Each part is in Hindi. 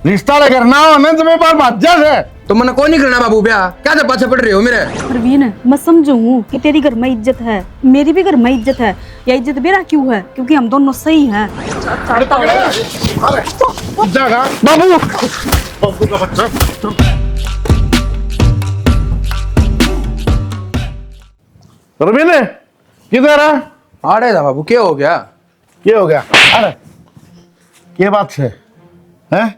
रिश्ता करना हो ना तुम्हें पर बाजा से तो मैंने कोई नहीं करना बाबू ब्याह, क्या तो पाछे पड़ रहे हो मेरे। परवीन, मैं समझू हूँ कि तेरी घर में इज्जत है, मेरी भी घर में इज्जत है। यह इज्जत मेरा क्यों है? क्योंकि हम दोनों सही हैं। बाबू बाबू का बच्चा रवीन किधर है? अरे था बाबू, क्या हो गया? ये हो गया। अरे ये बात है हैं?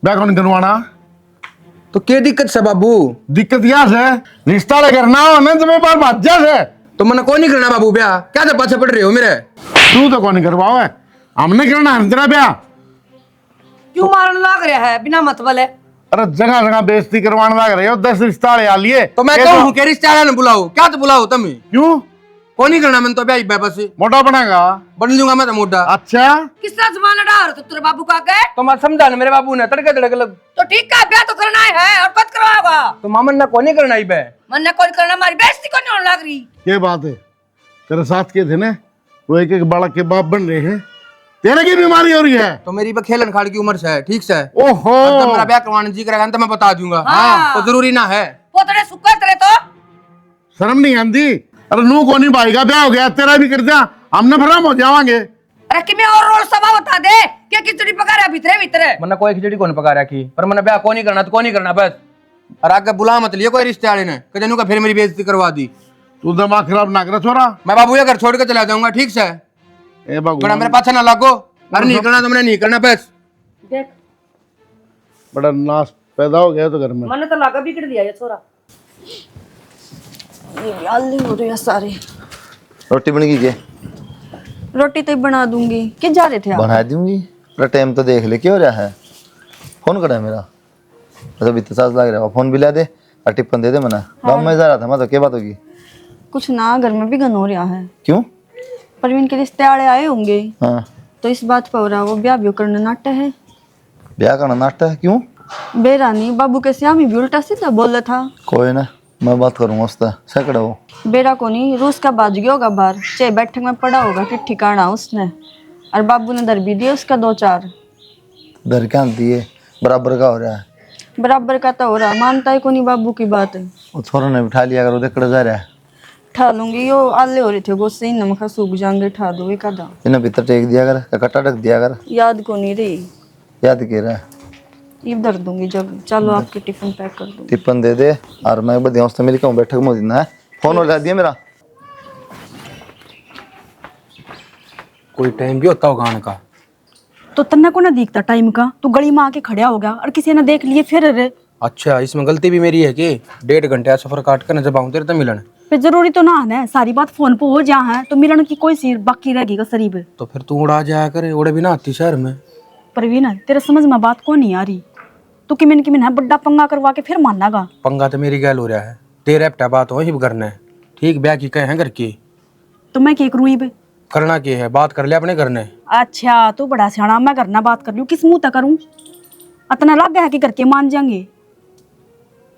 ब्याह कौन करवाना? तो क्या दिक्कत से बाबू? दिक्कत यह है रिश्ता करना हो ना तुम्हें पर बाजा से तो मैंने कोई नहीं करना बाबू ब्याह, क्या तो पाछे पड़ रहे हो मेरे। तू तो कौन करवाओ है, हमने करना है तेरा ब्याह। क्यों मारने लग रहा है बिना मतलब है? अरे जगह जगह बेइज्जती करवाने लग रहे हो, 10 रिश्ता आ लिए। तो मैं कहूँ कि रिश्तेदार ने बुलाओ, क्या तो बुलाओ तुम। क्यों कोई नहीं करना मैंने तो ब्याह, बस मोटा बनेगा? बन लूंगा मैं तो मोटा। अच्छा किस तरह जमाना डाल तो तेरे बाबू का गए तो मैं समझा ना, मेरे बाबू ने तड़के तड़के लग। तो ठीक है, ब्याह तो करना है और कब करवाएगा? तो मामन ने कोई नहीं करना ही बे। मन ने कोई करना, हमारी बेइज्जती करने होने लग रही। ये बात है, तेरे साथ के थे ना वो एक एक बालक के बाप बन रहे हैं, तेरे की बीमारी हो रही है। तो मेरी पे खेलन खाड़ की उम्र से है, ठीक से। ओहो जब मेरा ब्याह करवाने जी करेगा तो मैं बता दूंगा। हाँ। तो जरूरी ना है। पोतड़े सुक्का तेरे तो शर्म नहीं आती? अरे नू को नहीं भाई का ब्याह हो गया, तेरा भी कर दिया, हमने फराम हो जावांगे। अरे कि मैं और रोल सभा बता दे क्या खिचड़ी पका रहा भीतरे भीतरे। मैंने कोई खिचड़ी कौन पका रखी, पर मैंने ब्याह को नहीं करना तो को नहीं करना बस। और आगे बुला मत लियो कोई रिश्तेदार ने कहने का, फिर मेरी बेइज्जती करवा दी। तू दिमाग खराब ना कर छोरा। मैं बाबू ये घर छोड़ के चला जाऊंगा, ठीक से। ए बाबू बड़ा मेरे पाछे ना लागो, अरे नहीं करना तो मैंने नहीं करना बस। देख बड़ा नाश पैदा हो गया तो घर में। मन तो लागा बिगड़ दिया ये छोरा। हो रही है सारी। रोटी बन गई क्या? रोटी तो ही बना दूंगी। कि जा रहे थे आप? बना दूंगी, थोड़ा टाइम तो देख ले, क्या हो रहा है? फोन करा है मेरा, तो बीते साथ लग रहा है, फोन भी ला दे और टिप्पण दे दे। मना गाँव में जा रहा था मैं, तो क्या बात होगी? कुछ ना, घर में भी गन हो रहा है। क्यों? परवीन के रिश्तेदार आए होंगे हाँ, तो इस बात पर हो रहा, वो ब्याह भी करने नाट्य है। ब्याह करना नाटक है? क्यों? बेरानी बाबू के श्यामी भी उल्टा सीधा बोल रहा था। कोई ना, मैं बात करूंगा उससे। सैकड़ा वो बेरा को नहीं, रूस का बाज गया होगा बाहर, चाहे बैठक में पड़ा होगा कि ठिकाना उसने, और बाबू ने दर भी दिया उसका 2-4। दर क्या दिए, बराबर का हो रहा है। बराबर का तो हो रहा, मानता है को नहीं बाबू की बात है। वो छोरा ने बिठा लिया, अगर वो देखड़ा जा रहा है। ठा लूंगी, यो आले हो रहे थे गोसे ही नमक सूख जाएंगे, ठा दो एक आधा। इन्हें भीतर टेक दिया कर, कट्टा ढक दिया कर। याद को नहीं रही, याद के रहा है, इधर दूंगी जब। चलो आपके टिफिन पैक कर दूंगी। टिप्पण दे दे और मैं बदिया उससे मिल के हूँ, बैठक में देना है। फोन हो दिया मेरा। कोई टाइम भी होता होगा आने का। तो तन्ना को ना दिखता टाइम का, तू गली में आके खड़ा हो गया और किसी ने देख लिए फिर रे। अच्छा, इसमें गलती भी मेरी है कि 1.5 घंटे सफर काट कर न जब आऊं तेरे तो मिलन। फिर जरूरी तो ना है, सारी बात फोन पे हो जा है तो मिलन की कोई सी बाकी रहेगी का शरीर। तो फिर तू उड़ा जाया करे, उड़े भी ना आती शहर में। परवीन, तेरे समझ में बात को नहीं आ रही। तू किमिन है बड्डा पंगा करवा के फिर माननागा। पंगा तो मेरी गैल हो रहा है, तेरे हफ्ता बात हो ही करना है, ठीक? ब्याह की कहे हैं घर की, तो मैं क्या करूँ बे? करना की है, बात कर ले अपने करने। अच्छा तू बड़ा सियाना, मैं करना बात कर लूँ, किस मुंह तक करूँ? इतना लग गया है कि करके मान जाएंगे।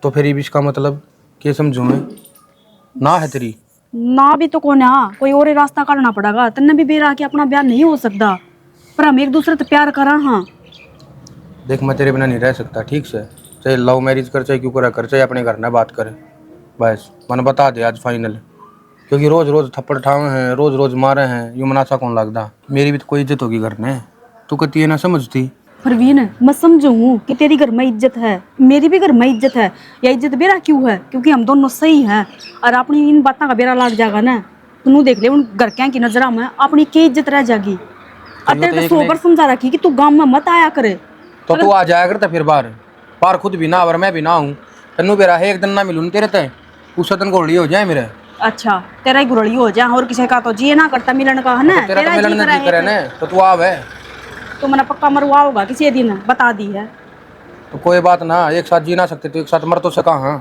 तो फिर ये इसका मतलब क्या समझू मैं? ना है तेरी ना भी तो कौन है, हाँ कोई और ही रास्ता काटना पड़ेगा। तन्ने भी बेरा के अपना ब्याह नहीं हो सकता, पर हम एक दूसरे से प्यार करा। हाँ देख, मैं तेरे बिना नहीं रह सकता, ठीक से। चाहे लव मैरिज कर, चाहे क्यों करा कर, चाहे अपने घर ना बात करे, बस मैंने बता दे आज फाइनल। क्योंकि रोज रोज थप्पड़ ठावे हैं, रोज रोज मारे हैं, यूं मनासा कौन लगता? मेरी भी तो कोई इज्जत होगी घर में, तू कहती है ना समझती। परवीन, मैं समझू हूँ कि तेरी घर में इज्जत है, मेरी भी घर में इज्जत है। यह इज्जत बेरा क्यों है? क्योंकि हम दोनों सही हैं, और अपनी इन बातों का बेरा लग जाएगा ना, तू देख ले उन घर के की नजर में अपनी क्या इज्जत रह जाएगी। और तेरे को 100 बार समझा रखी कि तू गाँव में मत आया करे। तो तू आ जाया करता फिर बार खुद भी ना, और मैं भी ना हूँ, तेनू बेरा है एक दिन ना मिलूँ तेरे तय, उस दिन घोड़ी हो जाए मेरे। अच्छा तेरा ही गुरड़ी हो जाए, और किसी का तो जी ना करता मिलन का है ना। तेरा तो मिलन जी नहीं करे ना, तो तू आवे। तो मैंने पक्का मरवा होगा किसी दिन, बता दी है। तो कोई बात ना, एक साथ जी ना सकते तो एक साथ मर तो सका। हाँ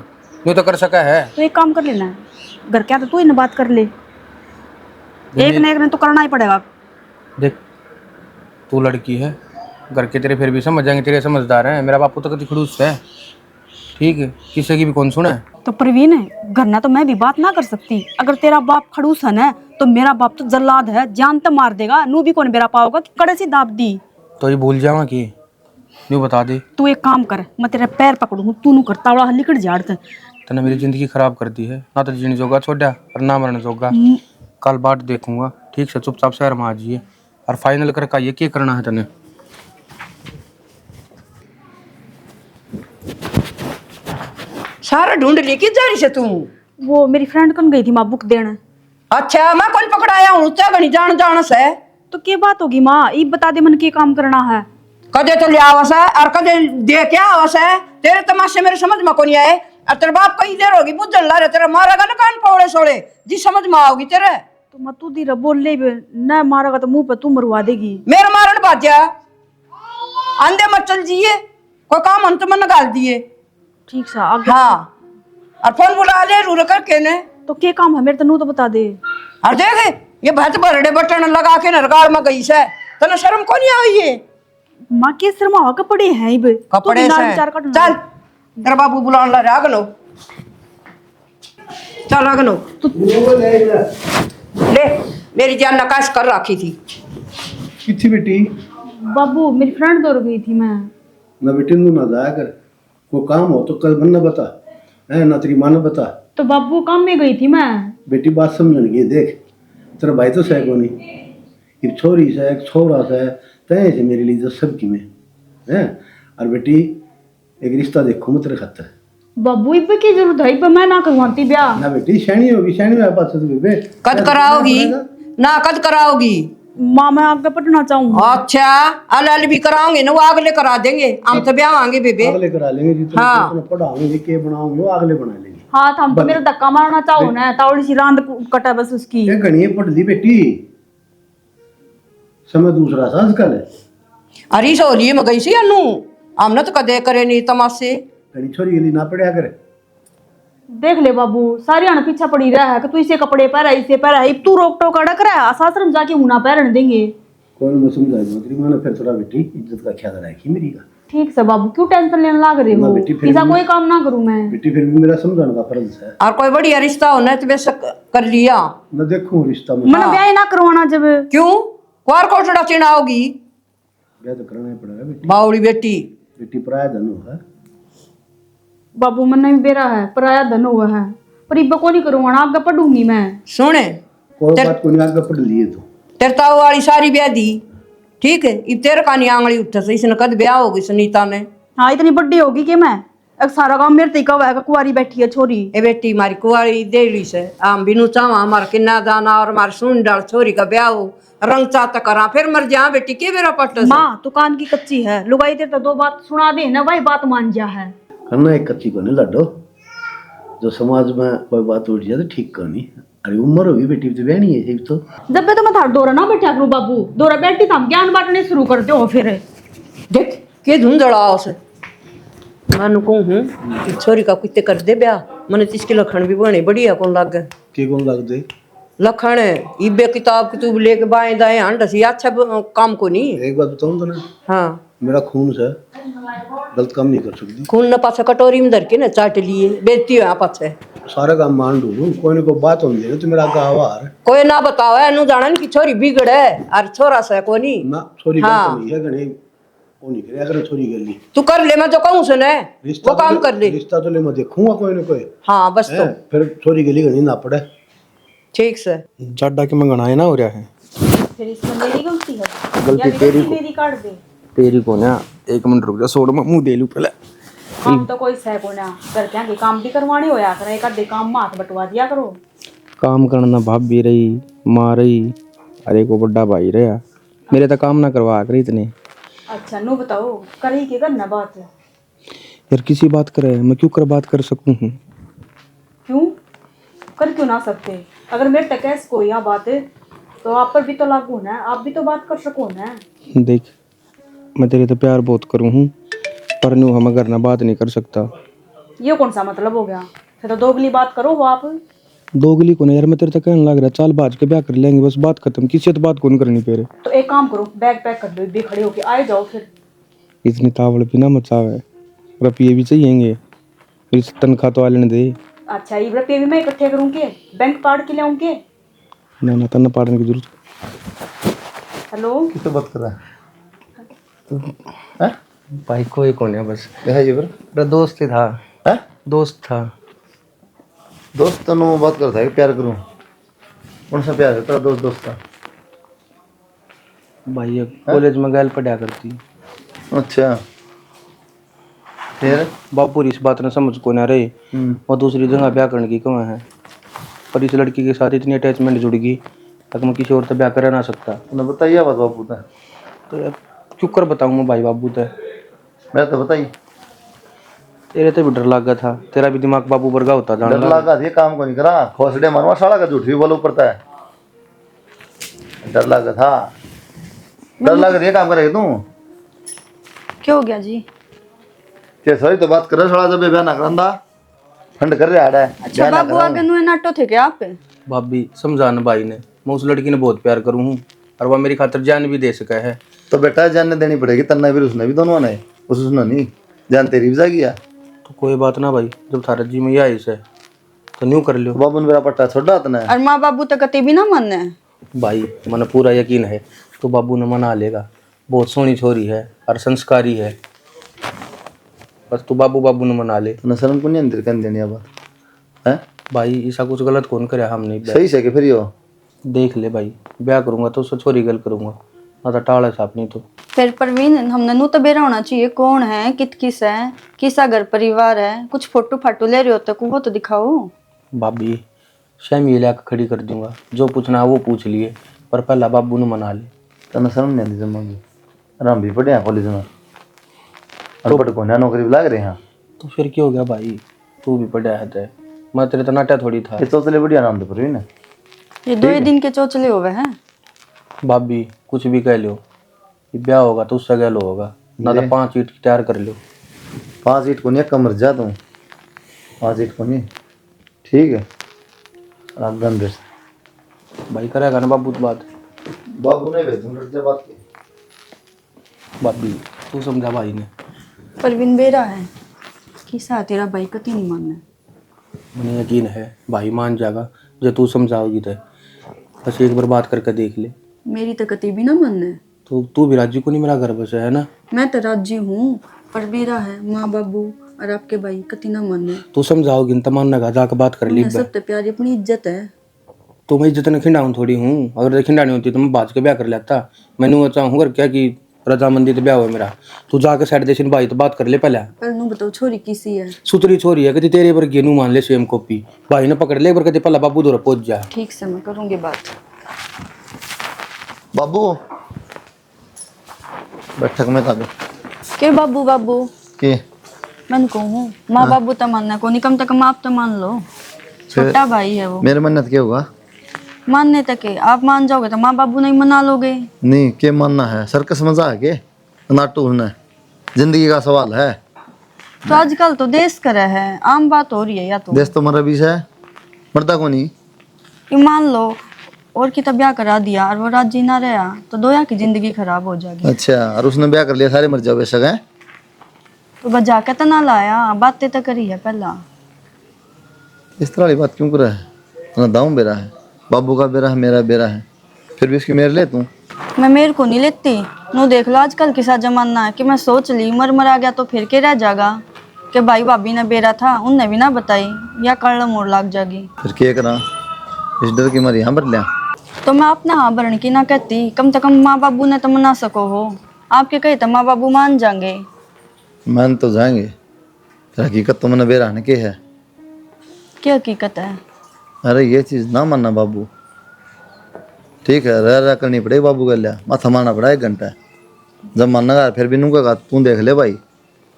यूँ तो कर सका है। तो एक काम कर लेना, घर क्या तो तू ही ना बात कर ले, एक ना एक ने तो करना ही पड़ेगा। देख तू लड़की है, घर के तेरे फिर भी समझ जाएंगे, तेरे समझदार हैं। मेरा बापू तो कति खड़ूस है, ठीक है, किसी की भी कौन सुने। तो प्रवीण, घर ना तो मैं भी बात ना कर सकती। अगर तेरा बाप खड़ूस है ना, तो मेरा बाप तो जल्लाद है, जान तो मार देगा। नू भी कौन बेरा पाओगा कि कड़े सी दाब दी। तो ये भूल जावा कि यूँ बता दे। तू एक काम कर, मैं तेरा पैर पकड़ूं, तू नु करता वाला लिकड़ जाड़ ते। तने मेरी जिंदगी खराब कर दी है, ना तो जीने जोगा छोड़ा और ना मरने जोगा। कल बाट देखूंगा, ठीक से चुपचाप शहर में आ जाइए और फाइनल करके आइए क्या करना है तने। सारा ढूंढ ली कि जा रही से तू? वो मेरी फ्रेंड कन गई थी माँ बुक देने। अच्छा मैं कौन पकड़ाया हूँ त्या घनी जान जान से। तो क्या बात होगी माँ, ये बता दे मन के काम करना है। कदे तो ले आवस है और कदे दे क्या आवस है। तेरे तमाशे मेरे समझ में को नहीं आए। और तेरे बाप कई देर होगी बुझन ला रहे तेरा मारेगा ना कान पौड़े सोड़े जी समझ में आओगी तेरे। तो मैं तू धीरे बोल ले बे, न मारेगा तो मुंह पे तू मरवा देगी। मेरे मारन बाजा अंधे मत चल जिए कोई काम अंत में न गाल दिए। ठीक सा आगे। हाँ और फोन बुला ले रू करके ने। तो क्या काम है मेरे तनु तो बता दे। और देख ये भत बरड़े बटन लगा के नरगाड़ में गई से तना शर्म को नहीं आई है। माँ के सिर में कपड़े हैं इब, कपड़े तू बिना से विचार कर चल तेरा बाबू बुलाने ला रहा अगनो चल अगनो ले मेरी जान नकाश कर रखी थी। कितनी बेटी बाबू मेरी फ्रेंड दौड़ गई थी मैं। ना बेटी नू ना जाया कर, कोई काम हो तो कल बनना बता है ना तेरी माँ ने बता। तो बाबू काम में गई थी मैं। बेटी बात समझ गई, देख तेरा भाई तो सह को नहीं, एक छोरी से एक छोरा से तय से मेरे लिए इज्जत सबकी में है। और बेटी एक रिश्ता देखो मैं तेरे खातर। बाबू इब की जरूरत है, इब मैं ना करवाती ब्याह। ना बेटी शैनी होगी, शैनी मेरे पास तो बेबे कद कराओगी ना कद कराओगी? माँ मैं आगे पढ़ना चाहूँ। अच्छा अल भी कराओगे ना वो अगले करा देंगे हम तो ब्याह आएंगे बेबे। अगले करा लेंगे जी, हाँ। तो पढ़ाओगे के बनाओगे वो अगले बना लेंगे। हाँ हम तो मेरा धक्का मारना चाहो ना, तावड़ी सी रांद कटा बस उसकी। ये घनी पढ़ ली बेटी, समय दूसरा सा आजकल है। अरे सोलिए में गई सी अनु हमने तो कदे करे नहीं तमाशे। घनी छोरी के लिए ना पढ़िया करे। देख ले बाबू सारी आने पीछा पड़ी रहा है कि तू इसे कपड़े पहरा इसे पहरा, इब तू रोक टोक अड़क रहा है, सासरम जाके ऊना पहरने देंगे। कोई मैं समझाएगा तेरी माँ ने फिर थोड़ा बेटी इज्जत का ख्याल रखी मेरी का। ठीक से बाबू क्यों टेंशन लेने लाग रहे ना हो, बेटी, फिर ऐसा भी- कोई काम ना करूं मैं। बेटी फिर भी मेरा समझाने का फर्ज है। और कोई बढ़िया रिश्ता होना तो बेशक कर लिया। मैं देखूं रिश्ता में मैंने ब्याह ही ना करवाना जब। क्यों क्वार कोटड़ा चिढ़ाओगी? ब्याह तो करना ही पड़ेगा बेटी। बावड़ी बेटी बेटी पराया धन है। बाबू मन नहीं बेरा है, पराया धन हुआ है, पर इब को नहीं करवाना, आगे पढ़ूंगी मैं। सुने कोई बात को नहीं आगे पढ़ लिए तो तेरे ताऊ वाली सारी ब्याह दी ठीक है इब तेरे कानी आंगली उठे से इसने कद ब्याह होगी सुनीता ने। हाँ इतनी बड़ी होगी कि मैं एक सारा काम मेरे तरीका हुआ है, कुंवारी बैठी है छोरी। ए बेटी मारी कुआरी देली से आम बिनु चावा हमार किन्ना दाना और हमार सुन डाल छोरी का ब्याह हो रंग चात करा फिर मर जा बेटी के बेरा पट से। माँ तू कान की कच्ची है, लुगाई तेरे तो दो बात सुना दे ना भाई बात मान जा है। करना एक कच्ची को नहीं लड्डो, जो समाज में कोई बात उठ जाए तो ठीक करनी। अरे उम्र होगी बेटी तो बहनी है सिर्फ तो। जब भी तो मैं थार दौरा ना बैठा करूँ बाबू, दौरा बैठी था ज्ञान बांटने शुरू कर दो फिर। देख के धुंधड़ा उसे मैं कहूँ छोरी का कुत्ते कर दे ब्याह मैंने तो इसके लखन भी बने बढ़िया कौन लग गए के कौन लग दे लखन इबे किताब कितूब लेके बाएं दाएं हंड सी अच्छा काम को नहीं। एक बात बताऊं तो ना, हाँ मेरा खून से गलत काम नहीं कर सकती। खून न पाछा कटोरी में धर के ना चाट लिए बेचती हो पाछे सारा काम मान लूं, कोई ना कोई बात होती है तो मेरा गवार कोई ना बताओ एनु जानन की छोरी बिगड़े और छोरा से कोनी ना छोरी हाँ। गलत नहीं है गणे वो नहीं करे अगर छोरी कर ली तू कर ले मैं जो कहूँ सुने वो काम कर ले। रिश्ता तो ले मैं देखूंगा कोई ना कोई हाँ बस तो है, फिर छोरी गली घनी ना पड़े। ठीक से जाडा के मंगना ना हो रहा है। फिर इसमें मेरी गलती है, गलती या तेरी मेरी काट दे। तेरी को ना एक मिनट रुक जा, सोड़ में मुंह दे लूं पहले। हम तो कोई सह को ना करके आगे काम भी करवाने होया करे, एक आधे काम माथ बटवा दिया करो। काम करना भाभी रही माँ रही अरे को बड़ा भाई रहा, मेरे तो काम ना करवा कर इतने। अच्छा नो बताओ करी के करना बात है? यार किसी बात करे मैं क्यों कर बात कर सकूं हूँ? क्यों कर क्यों ना सकते? अगर मेरे तक ऐसी कोई यहाँ बात है तो आप पर भी तो लागू ना, आप भी तो बात कर सको ना। देख मैं तेरे तो प्यार बहुत करूँ हूँ पर नू हम अगर ना बात नहीं कर सकता। ये कौन सा मतलब हो गया? फिर तो दोगली बात करो हो आप। दोगली को ना यार, मैं तेरे तक कहने लग रहा चाल बाज के ब्याह कर लेंगे बस, बात खत्म, किसी से तो बात कौन करनी पेरे। तो एक काम करो बैग पैक कर दो, भी खड़े होके आए जाओ फिर। इतनी तावड़ भी ना मचावे, रुपये भी चाहिएंगे, इस तनख्वाह तो आने दे। अच्छा ये रुपये भी मैं इकट्ठे करूँ के बैंक पाड़ के लाऊं? ना ना तन्ना पाड़ने की जरूरत। हेलो किस बात कर रहा है? भाई कोई कौन है, बस क्या है ये पर मेरा दोस्त ही था। है दोस्त था। दोस्त तो मैं बात करता है कि प्यार करूं, कौन सा प्यार है तेरा दोस्त दोस्त का? भाई ये कॉलेज में गैल पढ़ा करती। अच्छा फिर बापूरी इस बात ने समझ को ना रही, और दूसरी जगह ब्याह करने की क्यों है। पर इस लड़की के साथ इतनी अटैचमेंट जुड़ गई तक मैं किसी और से ब्याह कर ना सकता। तूने बताइए बात बाबू ने? तो यार क्यों कर बताऊँ मैं भाई बाबू ते। मैं तो बताई तेरे तो भी डर लगा था, तेरा भी दिमाग बाबू वर्गा होता डर जान लगा ये काम को नहीं करा, खोसड़े मरवा साला का झूठ भी बोलो पड़ता है। डर लगा था, डर लगा ये काम करेगा तू? क्या हो गया जी? के सही तो बात करे साला, जब बयान करंदा फंड कर रहा है। अच्छा बाबू आगे नुए नाटो थे क्या आप? भाभी समझाना भाई ने, मैं उस लड़की ने बहुत प्यार करूँ हूँ और वह मेरी खातिर जान भी दे सका है। तो बेटा जान देनी पड़ेगी, तन्ना भी उसने भी, दोनों ने उसने नहीं जान तेरी भी जागी है। तो कोई बात ना भाई, जब थारा जी में आई से तो न्यू कर लियो। बाबू ने मेरा पट्टा छोड़ा तने। और माँ बाबू तो कते भी ना मानने। भाई मैंने पूरा यकीन है तो बाबू ने मना लेगा, बहुत सोहनी छोरी है और संस्कारी है, बस तू बाबू बाबू ने मना ले। तने शर्म को नहीं अंदर कर देनी बात है भाई ऐसा कुछ गलत कौन करे, हम नहीं। सही से कि फिर यो देख ले भाई, ब्याह करूंगा तो उससे छोरी गल करूंगा, ना तो टाला साफ नहीं तो। फिर परवीन हमने नु तो बेरा होना चाहिए, कौन है कित किस है, किसा घर परिवार है, कुछ फोटो फाटो ले रहे होते को वो तो दिखाओ। भाभी शैम ये लाकर खड़ी कर दूंगा, जो पूछना है वो पूछ लिए, पर पहला बाबू ने मना ले। तने शर्म नहीं आती जमागी? आराम भी पढ़े हैं कॉलेज में, अनपढ़ को ना नौकरी भी लाग रहे हैं। तो फिर क्या हो गया भाई, तू भी पढ़ा है ते, मैं तेरे तो नाटा थोड़ी था। ये तो चले बढ़िया नाम तो पर ना ये 2 दिन के चौचले हुए हैं। भाभी कुछ भी कह लो, ये ब्याह होगा तो उससे गैलो होगा, ना तो 5 ईंट तैयार कर लो। 5 ईंट को नहीं कमर जा तू, 5 ईंट को नहीं, ठीक है आप गंदे भाई करेगा ना बाबू तो बात। बाबू ने भेजूं लड़ जा बात की। भाभी तू समझा भाई ने। परवीन बेरा है किसा तेरा भाई कति नहीं मानना। मुझे यकीन है भाई मान जाएगा, जो तू समझाओगी तो। बस एक बार बात करके देख ले। मेरी तो कति भी ना मानना। तो तू भी राजी को नहीं, मेरा घर बस है ना। मैं तो राजी हूँ, पर बेरा है माँ बाबू और आपके भाई कति ना मानना। तू समझाओगी तो मानने का, जाकर बात कर ली। सब तो प्यारी अपनी इज्जत है। तो मैं इज्जत ने खिंडाऊँ थोड़ी हूँ, अगर खिंडानी होती तो मैं बाज के ब्याह कर लेता। मैंने चाहूँ क्या कि रजामंदी तो ब्याह हुआ मेरा, तू जाके साइड देशन भाई तो बात कर ले पहले। पर नू बताओ छोरी किसी है? सुतरी छोरी है, कभी तेरे पर गेनू मान ले सेम कॉपी, भाई ने पकड़ ले एक बार, कभी पहला बाबू दूर पहुंच जा। ठीक से मैं करूँगी बात। बाबू बैठक में था के बाबू बाबू के मैं कहूँ माँ बाबू तो मानना को नहीं, कम से कम आप तो मान लो, छोटा भाई है वो। मेरे मन्नत क्या होगा? मानने तक है, आप मान जाओगे तो माँ बाबू नहीं मना लोगे। नहीं के मानना है, सर्कस मजा है के नाटू है, जिंदगी का सवाल है। तो आजकल तो देश करे है, आम बात हो रही है। या तो देश तो मरा बीस है, मरता को नहीं। कि मान लो और की तो ब्याह करा दिया और वो राजी ना रहा तो दोया की जिंदगी खराब हो जाएगी। अच्छा, और उसने ब्याह कर लिया, सारे मर जाओ बेशक है। तो बजा के तो ना लाया, बातें तो करी है पहला। इस तरह वाली बात क्यों कर रहा है? ना दाऊं बेरा है, बाबू का बेरा है, मेरा बेरा है, फिर भी इसकी मेरे ले तू। मैं मेरे को नहीं लेती। नो देख लो आजकल किसा जमाना है कि मैं सोच ली मर आ गया तो फिर के रह जाएगा कि भाई भाभी ने बेरा था उनने भी ना बताई, या कड़ मोड़ लाग जाएगी। फिर के करा, इस डर की मर यहाँ भर लिया। तो मैं अपना हाँ भरण की ना कहती, कम से कम माँ बाबू ने तो मना सको हो। आपके कहे तो माँ बाबू मान जाएंगे। मान तो जाएंगे, फिर हकीकत तो मैंने बेरा के है। क्या हकीकत है? अरे ये चीज़ ना मानना बाबू, ठीक है, रह करनी पड़ेगी बाबू का लिया, माथा मारना पड़ा 1 घंटा। जब मानना का फिर भी नू का तू देख ले भाई,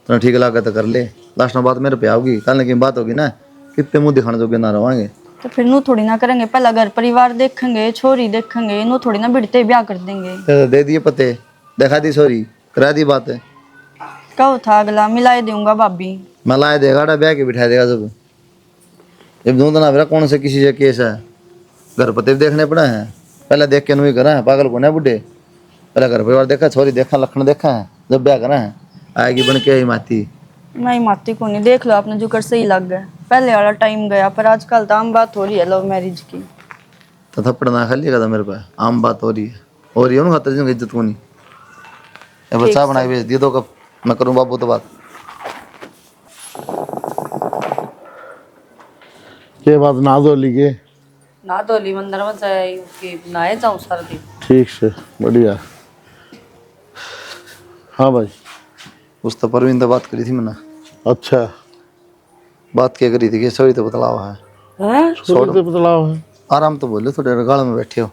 तो ठीक लगा तो कर ले, लास्ट में बात मेरे पे आओगी, कल की बात होगी ना, कितने मुँह दिखाने जोगे ना रहोगे। तो फिर नू थोड़ी ना करेंगे, पहला घर परिवार देखेंगे, छोरी देखेंगे, नू थोड़ी ना बिड़ते ब्याह कर देंगे। दे दिए पते, देखा दी सॉरी, करा दी बात है। कहो था अगला मिलाए दूंगा भाभी। मैं लाए देगा ब्याह के बिठा देगा जब दूँ तो ना फिर कौन से किसी से केस है, घर पते भी देखने पड़े हैं, पहले देख के नू ही करा है, पागल को ना बुढ़े, पहले घर परिवार देखा, छोरी देखा, लखन देखा है, जब ब्याह करा है, आएगी बन के ही माती। नहीं माती को नहीं, देख लो आपने जो कर सही लग गया, पहले वाला टाइम गया, पर आजकल तो आम बात हो रही है लव मैरिज की। तो थप्पड़ ना खा लिएगा था मेरे पे, आम बात हो रही है ना, खातर इज्जत को नहीं। ये बच्चा बनाई भेज दिया 2 कप मैं करूँ बाबू तो बात। के बात ना धो लीजिए। ना धोली मंदिर में जाए कि नहाए जाऊं सारा दिन। ठीक से बढ़िया। हाँ भाई। उस तो परवीन तो बात करी थी मैंने। अच्छा बात क्या करी थी कि सॉरी तो बतलाओ है। हैं? छोड़ दे बतलाओ है। आराम तो बोले थोड़े गाड़ में बैठे हो।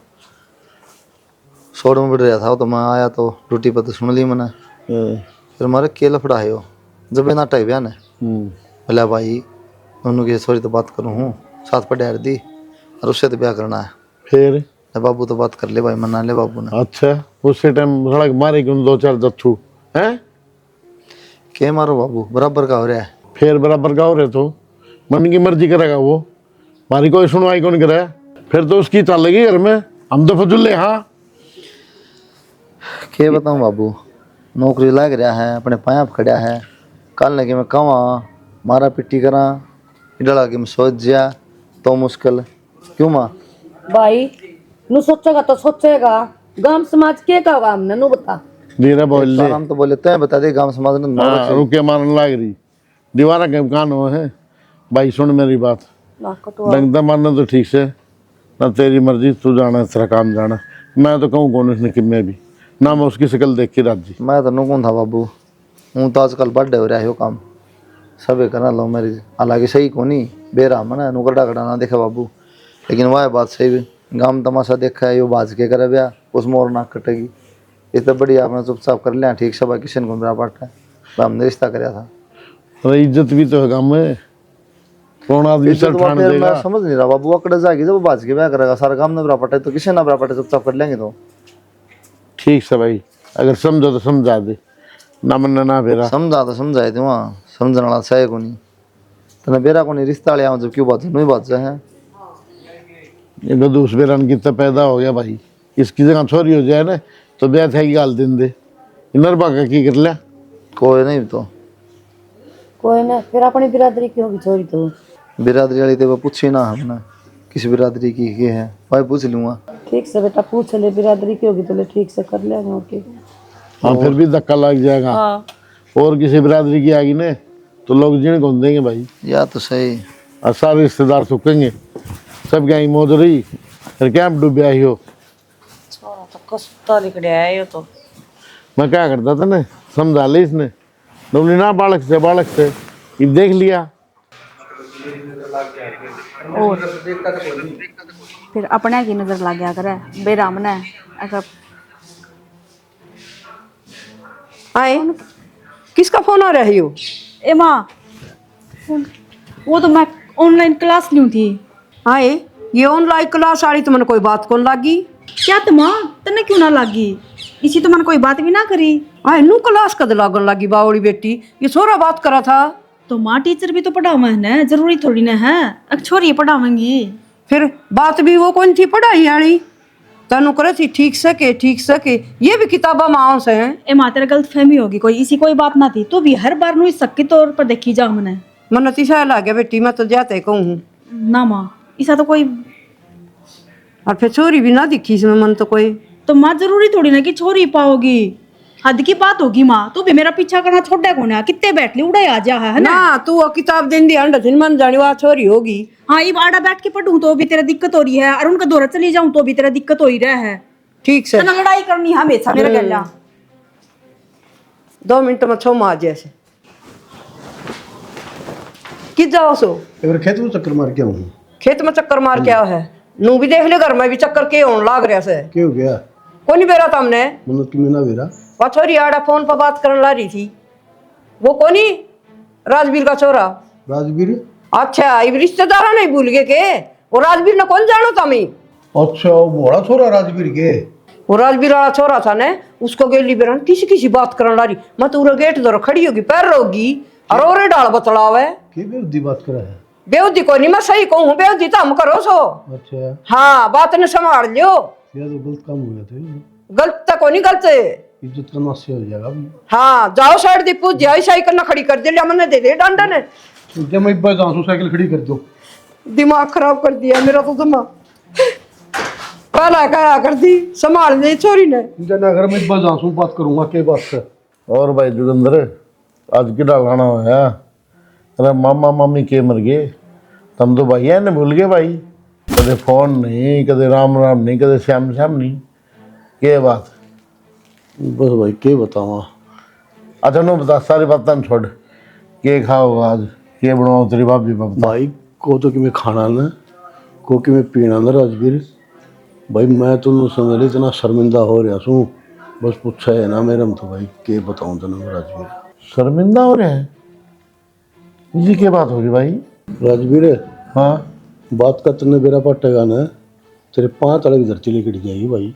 शोर में बैठ रहा था तो मैं आया तो ड्यूटी पर तो सुन ली मैंने। फिर हमारे के लफड़ाए हो जब ना टाइप है ना बोला भाई उन्होंने सॉरी तो बात करूँ हूँ साथ पर डर दी और उससे तो ब्याह करना है। फिर बाबू तो बात कर ले भाई मना ले बाबू ने। अच्छा उसी टाइम सड़क मारे क्यों 2-4 दच्छू हैं? के मारो बाबू बराबर का हो रहा है। फिर बराबर का हो रहे तो मन की मर्जी करेगा वो, हमारी कोई सुनवाई कौन करे? फिर तो उसकी चलेगी घर में, हम तो फजुल्ले। हाँ के बताऊँ बाबू नौकरी लग रहा है अपने पाया पर खड़ा है। कल लगे मैं कवा मारा पिट्टी करा डला के मैं सोच जा तो मुश्किल क्यों माँ। भाई नु सोचेगा तो सोचेगा गांव समाज के का काम ने नु बता। धीरे बोल ले। हम तो बोले तो बता दे गांव समाज ने हाँ, रुके मारने लग रही दीवारा के कान हो है। भाई सुन मेरी बात, डंगता मारना तो ठीक से ना तेरी मर्जी, तू जाना तेरा काम जाना। मैं तो कहूँ कौन इसने कि मैं भी ना मैं उसकी शकल देख के राजी। मैं तो नुकून था बाबू हूँ तो आजकल बर्थडे हो रहा है यो काम सब करना लो मेरी हालांकि सही को नहीं बेरा मना नुकड़ा कड़ा ना देखा बाबू। लेकिन वह बात सही भी गांव तमाशा देखा है यो बाज के करे ब्याह उस मोर नाक कटेगी। इस तो बढ़िया आपने चुपचाप कर लिया ठीक सब किशन को मेरा पाट है हमने रिश्ता कराया था। अरे इज्जत भी तो है गाँव में, कौन आदमी सर ठान देगा? मैं समझ नहीं रहा बाबू अकड़ जाएगी जब बाज के ब्याह करेगा सारा काम ना बराबर है तो किसी ना बराबर चुपचाप कर लेंगे तो ठीक से भाई, अगर समझो तो समझा दे, ना मन ना बेरा। समझा तो समझाए थे वहाँ समझने वाला सही को नहीं तो बेरा को नहीं रिश्ता लिया जब क्यों बात नहीं बात है। ये बदूस बेरन की तो पैदा हो गया भाई, इसकी जगह छोरी हो जाए ना तो ब्याह थे गाल दिन दे नरबा का की कर लिया। कोई नहीं तो कोई ना फिर अपनी बिरादरी की होगी छोरी तो बिरादरी वाली तो पूछी ना हमने किस बिरादरी की है भाई पूछ लूँगा। ठीक से बेटा पूछ ले बिरादरी की होगी तो ले ठीक से कर लेंगे ओके। हाँ फिर भी धक्का लग जाएगा। हाँ और किसी बिरादरी की आएगी ना तो लोग जिन कौन देंगे भाई। या तो सही और सारे रिश्तेदार सुखेंगे सब क्या मौज रही फिर क्या डूबे आई हो। छोरा तो कस्ता लिखड़े है ये तो। मैं क्या करता था ना समझा ले इसने डोली ना बालक से ये देख लिया। और फिर अपने की नजर लग गया करे बेरामना ऐसा। आए किसका फोन आ रहा है यो? ए माँ वो तो मैं ऑनलाइन क्लास ली थी। आए ये ऑनलाइन क्लास वाली तो मैंने कोई बात कौन लागी? क्या तो माँ तने क्यों ना लागी? इसी तो मैंने कोई बात भी ना करी। आए नू क्लास कद लागन लागी बावड़ी बेटी ये छोरा बात करा था। तो माँ टीचर भी तो पढ़ावा है ना, जरूरी थोड़ी ना है अब छोरी पढ़ावेंगी। फिर बात भी वो कौन थी पढ़ाई वाली तनु करे थी ठीक सके ये भी किताबा माओ से हैं। ए माँ तेरा गलत फहमी होगी कोई, इसी कोई बात ना थी। तू भी हर बार नु शक के तौर पर देखी जा मैंने मन तिशा ला गया बेटी मैं तो जाते कहूँ ना माँ ऐसा तो कोई। और फिर छोरी भी ना दिखी इसमें मन तो कोई। तो माँ जरूरी थोड़ी ना कि छोरी पाओगी, हद की बात होगी माँ। तू भी मेरा पीछा करना छोड़ा को ना कितने बैठ ली उड़ा आ जा है ना। ना तू वो किताब दिन दी अंडा दिन मन जानी वहाँ छोरी होगी। हाँ ये आड़ा बैठ के पढ़ूं तो भी तेरा दिक्कत हो रही है और उनका दौरा चली जाऊं तो भी तेरा दिक्कत हो ही रहा है। ठीक से तो ना लड़ाई करनी है हमेशा मेरा गला। 2 मिनट में छो मार जैसे कि जाओ सो एक बार खेत में चक्कर मार के आऊँ। खेत में चक्कर मार के आओ है नू भी देख ले घर में भी चक्कर के होने लाग रहा से क्या हो गया? को नहीं बेरा हमने मन्नत की मीना बेरा वह छोरी आड़ा फोन पर बात करने ला रही थी वो कोनी राजवीर का छोरा। राजवीर? अच्छा ये रिश्तेदारा नहीं भूल गए के वो राजवीर ने कौन जानो तमी? अच्छा वो बड़ा छोरा राजवीर के? वो राजवीर वाला छोरा था ने उसको गेली बेरन किसी बात करने ला रही मैं तो उरे गेट दर खड़ी होगी पैर रोगी और ओरे डाल बतलावे के बेउद्दी बात करा है? बेउद्दी को नहीं मैं सही कहूँ बेउद्दी तो हम करो सो। अच्छा हाँ बात ने संभाल लियो ये तो गलत काम हो गया था। गलत तो को नहीं गलत इज्जत का नाश हो जाएगा अभी। हाँ जाओ साइड दी पूछ जाओ सही करना खड़ी कर दे लिया मैंने दे दे डांडा ने। जब मैं बस आंसू साइकिल खड़ी कर दो। दिमाग खराब कर दिया मेरा तो दिमाग पहला क्या कर दी संभाल ली छोरी ने। जना अगर मैं बस आंसू बात करूंगा के बात से। और भाई जोगिंदर आज की डालाना होया। अरे मामा मामी के मर गए, तुम तो भाई ने भूल गए भाई। कदे फोन नहीं, कदे राम राम नहीं, कदे श्याम श्याम नहीं, के बात। बस भाई के बतावा। अच्छा नो बता, सारी बातें छोड़, के खाओगा आज, के बनाओ तेरी भाभी बाप। भाई को तो कि मैं खाना ना, को कि मैं पीना ना राजवीर। भाई मैं तो समझ ली इतना शर्मिंदा हो रहा हूँ, बस पूछा है ना मेरे में तो भाई के बताऊँ तेन राजवीर। शर्मिंदा हो रहे हैं, इसी के बात होगी भाई। राजवीर हाँ बात का तेने बेरा पटेगा ना, तेरे 5 अलग धरती लेकर जाएगी भाई।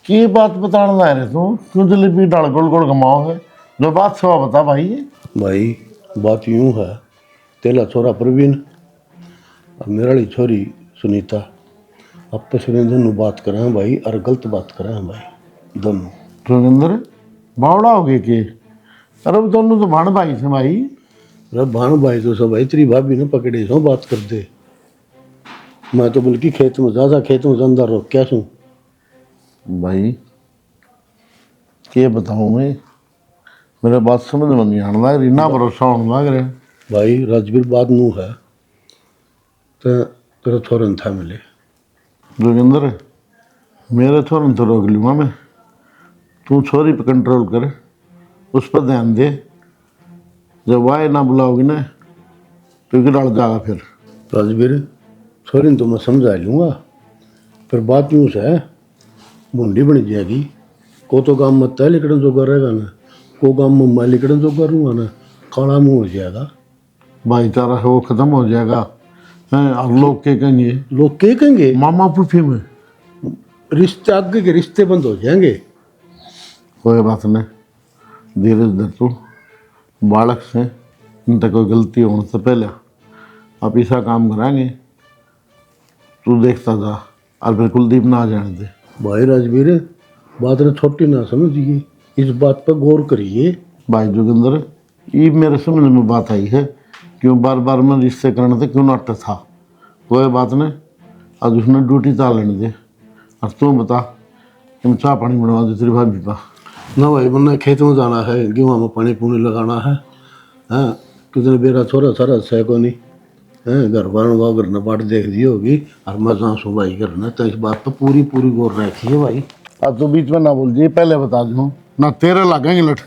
की बात बताने ला रहे तू, क्यों जलेबी डाल गोल गोल घुमाओ है, जो बात सवा बता भाई। भाई बात यूं है, तेला छोरा प्रवीण और मेरा छोरी सुनीता आपस में दोनों बात करें भाई, और गलत बात करें भाई दोनों। जोगिंदर बावड़ा हो गए के, अरे वो दोनों तो भाण भाई थे भाई। अरे भानु भाई तो सब भाई तेरी भाभी ने पकड़े सो बात कर दे। मैं तो बल्कि खेत में ज्यादा खेत में अंदर रोक क्या सू भाई के बताऊँ मैं, मेरे बात समझ में नहीं आने लग रही, ना भरोसा होने लग रहा। भाई राजवीर बात नू है तो तेरा छोरन था मिले। जोगिंदर मेरे छोरन तो रोक लूँगा मैं, तू छोरी पे कंट्रोल कर, उस पर ध्यान दे। जब वाय ना बुलाओगी ना तो डाल जाएगा फिर। राजवीर छोरी तो मैं समझा लूँगा, फिर बात यूँ से है मुंडी बन जाएगी। को तो काम मत है लिकड़न जो कर रहेगा ना, को काम में मैं लिकड़न जो करूँगा ना, काला मुँह हो जाएगा, भाईचारा है वो खत्म हो जाएगा। हैं और लोग के कहेंगे, लोग क्या कहेंगे, मामा पुफी में रिश्ते आगे के रिश्ते बंद हो जाएंगे। कोई बात नहीं, धीरे धीरे तू बालक से इनसे कोई गलती होने से पहले आप ऐसा काम कराएंगे, तू देखता जा और फिर कुलदीप ना आ जाने दे। भाई राजवीर बात ने छोटी ना समझिए, इस बात पर गौर करिए। भाई जोगिंदर ये मेरे समझ में बात आई है, क्यों बार बार मैं रिश्ते करने से क्यों नाटक था। कोई बात नहीं, आज उसने ड्यूटी चाल लेने दे, और तू बता तुम चाय पानी बनवा दे तेरी भाभी का। ना भाई वरना खेत में जाना है, गेहूँ में पानी पूनी लगाना है। हाँ कितने बेरा छोरा सारा सह को नहीं है, घर बार घर न बाट देख दी होगी, और मैं जहाँ सो भाई करना, तो इस बात पर पूरी पूरी गौर रखी है भाई। आज तू बीच में ना बोल जी, पहले बता दूँ ना तेरे लागेंगे लठ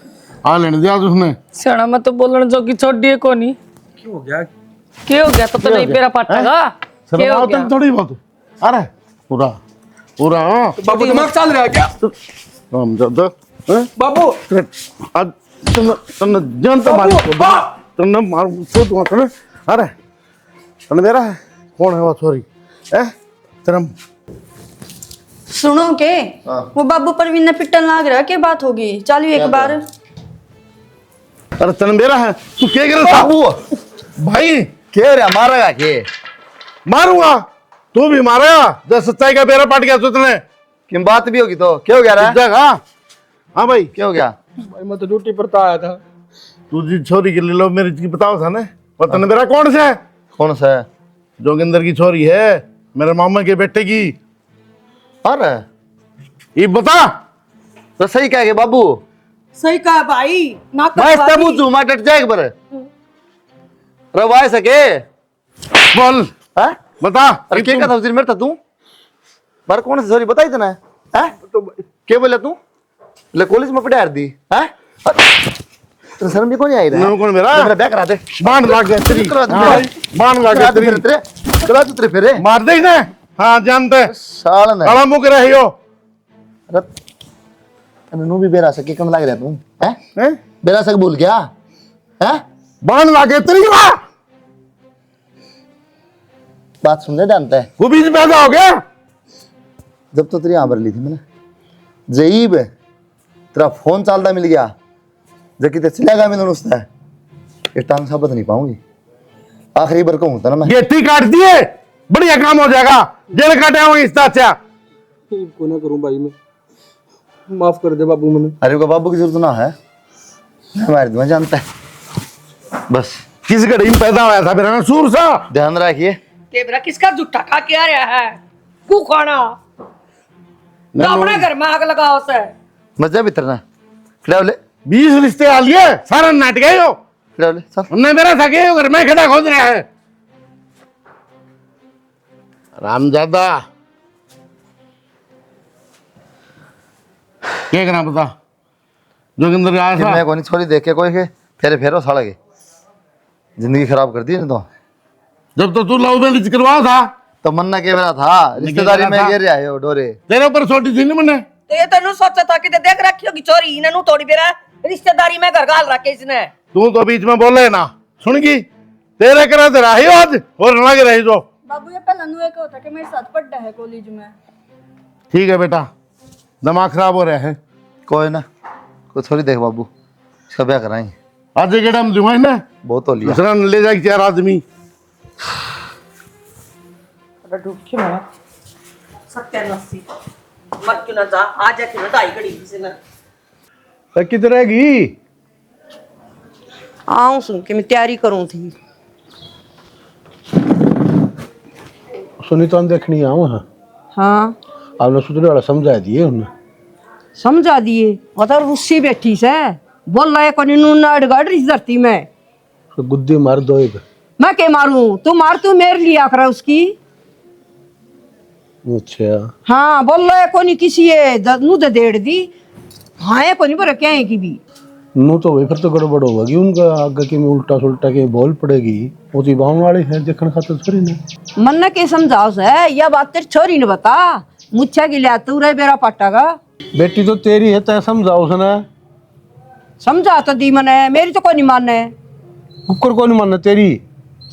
आ लेने दिया उसने। सियाना मैं तो बोलने जो कि छोड़िए को नहीं। क्यों हो गया? क्या हो गया तो नहीं पेरा पटेगा। क्या हो गया? थोड़ी बहुत अरे पूरा पूरा बाबू दिमाग चल रहा है क्या? हम ज्यादा बाबू आज तन्ने जानता मार तन्ने मार तो तू आकर अरे तन्ने मेरा है कौन है वो छोरी ए तेरा सुनो के वो बाबू परवीन ने पिटन लाग रहा है, क्या बात होगी, चलो एक बार। अरे तन्ने मेरा है, तू क्या कर रहा बाबू भाई? क्या रे मारेगा के? मारूंगा, तू भी मारेगा जब सच्चाई का बेरा पट गया तुझने। कि बात भी होगी तो क्या हो गया रे? जगह हाँ भाई क्या हो गया? भाई मैं तो ड्यूटी पर तो आया था। तू जी छोरी के लिए लो मेरी की बताओ था ना, पता नहीं मेरा कौन सा है? कौन सा है? जोगिंदर की छोरी है, मेरे मामा के बेटे की। अरे ये बता तो सही कह गए बाबू। सही कहा भाई ना मैं इससे पूछूं मैं डट जाएगा पर रवाय सके बोल हैं? बता। अरे क्या कहता उस मेरे तू बार कौन सी सॉरी बताई तना है? तो क्या बोला तू ले कॉलेज में पढ़ा दी है? तेरे शर्म भी कौन आई रे? नाम कौन मेरा? मेरा बैग करा दे। बांध लाग गया तेरी, बांध लाग गया तेरी, चला तू तेरे फिर मार दे ना। हाँ जानते साल ने काला मुक रही हो। तन्नू भी बेरा सके कम लग रहा तू हैं? हैं? बेरा सक भूल गया हैं? बांध लाग गया तेरी माँ, बात सुनने जानता है वो बीच पैदा हो गया। जब तो तेरी यहाँ ली थी मैंने जईब तेरा फोन चालता मिल गया, जब कितने चलेगा मिलन उसने ये टांग साबत नहीं पाऊंगी। आखिरी बार कहूँ था ना मैं ये ठीक काट दिए, बढ़िया काम हो जाएगा, जेल काटे होंगे इस अच्छा। को ना करूं भाई, मैं माफ कर दे बाबू मैंने। अरे को बाबू की जरूरत ना है, हमारे तुम्हें जानता है बस। किस घड़ी में पैदा हुआ था मेरा सूर सा? ध्यान रखिए तेरा किसका जुट्टा खा के आ रहा है कू खाना तो अपने घर में आग लगाओ से मजा भी तरना खड़ा बोले 20 रिश्ते आ लिए, सारा नाट गए हो। ले ले चल। उनने मेरा सके हो घर में खड़ा खोद रहा है रामजादा। क्या करना बता, जोगिंदर आया फिर था। मैं कोई नहीं छोरी देख के कोई के फेरे फेरो साला के जिंदगी खराब कर दी ने तो। जब तो तू लव मैरिज करवा था तो मन्ना के मेरा था रिश्तेदारी में गिर रहा है वो डोरे। तेरे ऊपर छोटी थी ना मैंने। तो ये तेन सोचा था कि देख रखी होगी चोरी इन्हें थोड़ी बेरा रिश्तेदारी में घर गाल रखे इसने। तू तो बीच में बोले ना सुनगी, तेरे करा तेरा ही आज और लगे रही जो। बाबू ये पहला नु एक होता कि मेरे साथ पढ़ता है कॉलेज में। ठीक है बेटा, दिमाग खराब हो रहा है। कोई ना कोई थोड़ी देख बाबू, इसका ब्याह कराएंगे। आज एक हम दूंगा ना, बहुत हो लिया। दूसरा ले जाएगी 4 आदमी। सत्यानाशी मत क्यों ना जा आ जाके ना दाई घड़ी किसी ने। किधर रहेगी? आऊं सुन के मैं तैयारी करूं थी। सुनीता देखनी आऊँ। हाँ हाँ आपने सुधरे वाला समझा दिए उन्हें। समझा दिए मतलब रुस्सी बैठी से बोल रहा है कोनी नून नाड़ गाड़ रही धरती में। तो गुद्दी मार दो एक। मैं क्या मारूं? तू मार, तू मेरे लिया करा उसकी। अच्छा हाँ बोल रहा है कोनी किसी नू दे देड़ दी। हाँ है कोनी पर क्या है की भी नू तो वही फिर तो गड़बड़ होगी उनका आगे की में उल्टा सुल्टा के बोल पड़ेगी। वो तो बावन वाले हैं देखने खातर थोड़ी ना। मन ने के समझाओ से यह बात तेरी छोरी ने बता। मुच्छा की लिया तू रे बेरा पाटा का। बेटी तो तेरी है, तय समझाओ उसने। समझा तो दी मने, मेरी तो कोई नहीं माने। कुकर को नहीं मानना तेरी।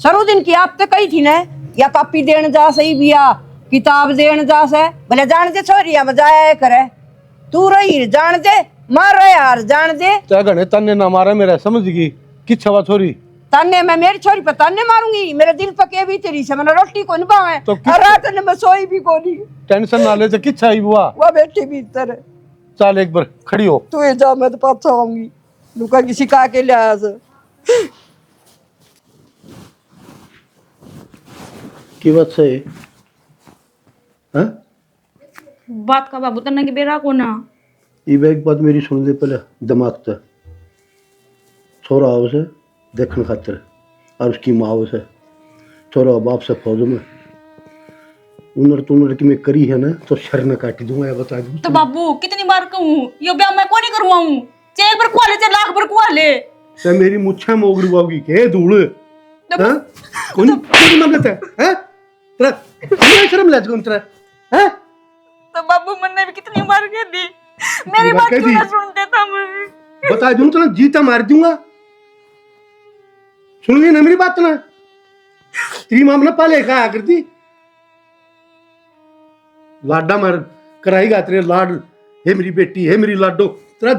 सरू दिन की आप तो कही थी ने या कापी देने जा सही बिया किताब देने जा से भले जान दे छोरिया मजाया करे। तू रही जान दे मार रहे यार जान दे। तय गणे तन्ने ना मारा मेरा समझ गई कि छवा छोरी ताने मैं मेरी छोरी पे ताने मारूंगी। मेरे दिल पके भी तेरी से मैंने रोटी को नहीं पावे तो और रात ने मैं सोई भी को नहीं। टेंशन ना ले तो किच्छा ही हुआ। वो बैठी भीतर चल एक बार खड़ी हो। तू ही जा मैं तो पाछा आऊंगी। लुका की सिखा के ले आया से की बात सही हाँ? बात का बाबू तन्ना की बेरा को ना। ये एक बात मेरी सुन दे पहले दिमाग से। छोरा आओ से देखने खातिर और उसकी माँ से छोरा बाप से फौज में उन्हें तुमने की मैं करी है ना तो शर न काटी दूंगा या बता दूं। तो बाबू कितनी बार कहूँ यो ब्याह मैं को नहीं करवाऊं। चाहे एक बार कुआ ले चाहे लाख बार कुआ ले। ते मेरी मुच्छा मोगरी बाबूगी के धूल हाँ? कौन मांगता है हैं? तेरा तेरा शर्म लाज कौन तेरा हैं? तो बाबू मैंने भी कितनी बार कह दी, मेरी बात क्यों ना सुनते था। मैं बता दूं तो जीता मार दूंगा। सुन गई ना मेरी बात ना। तेरी मामला पाले का करती लाडा मार कराएगा तेरे लाड। हे मेरी बेटी है मेरी लाडो तेरा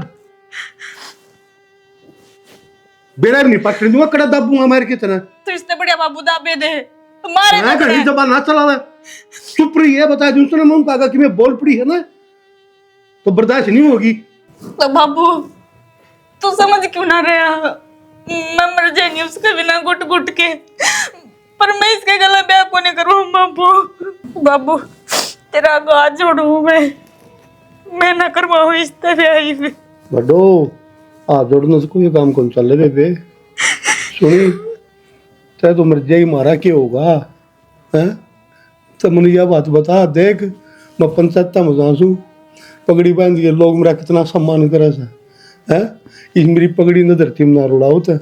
बेड़ा भी नहीं पकड़ दूंगा कड़ा दाबूंगा मार के तेरा। तो इससे बढ़िया बाबू दाबे दे मारे मैं घड़ी जबान ना चला चुप रही है। बता दूं उसने मुंह कहा कि मैं बोल पड़ी है ना तो बर्दाश्त नहीं होगी। तो बाबू तू समझ क्यों ना रहा। मैं मर जाएंगी उसके बिना घुट घुट के, पर मैं इसके गला ब्याह को नहीं करूँ। बाबू बाबू तेरा गाज जोड़ू मैं ना करवाऊँ इस तरह आई भी। बड़ो हाथ जोड़ने से कोई काम कौन चल रहे बे। सुनी चाहे तो मर जाए मारा क्या होगा हैं? तो मुझे यह बात बता देख मैं पंचायत में जाऊँ पगड़ी बांध के लोग मेरा कितना सम्मान करे है। इस मेरी पगड़ी ने धरती में ना रुड़ाओ तो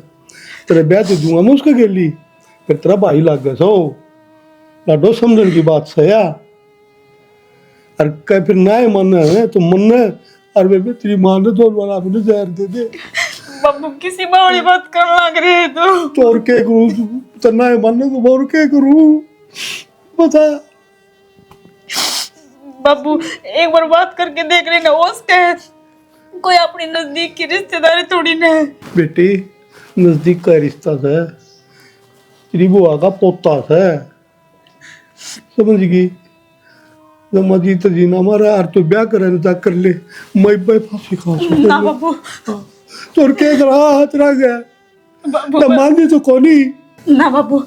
तेरे ब्याह तो दूंगा मैं उसके गेली फिर तेरा भाई लाग गया सो लाडो समझन की बात सया और कह फिर ना मन है तो मन और बेबे तेरी माँ ने तो वाला आपने जहर दे दे। बाबू किसी बावड़ी बात करने लग रहे हैं तो और क्या करूँ तो ना मन तो और क्या करूँ बता। बाबू एक बार बात करके देख लेना उसके कोई अपनी नजदीक की रिश्तेदारी थोड़ी ना है। बेटी नजदीक का रिश्ता है तेरी बुआ का पोता है समझ गई। जब जीत जी ना मारा यार तो ब्याह करे ना कर ले मैं भाई फांसी खा ना बाबू तो क्या करा तेरा गया बाबू मानी तो कोनी ना बाबू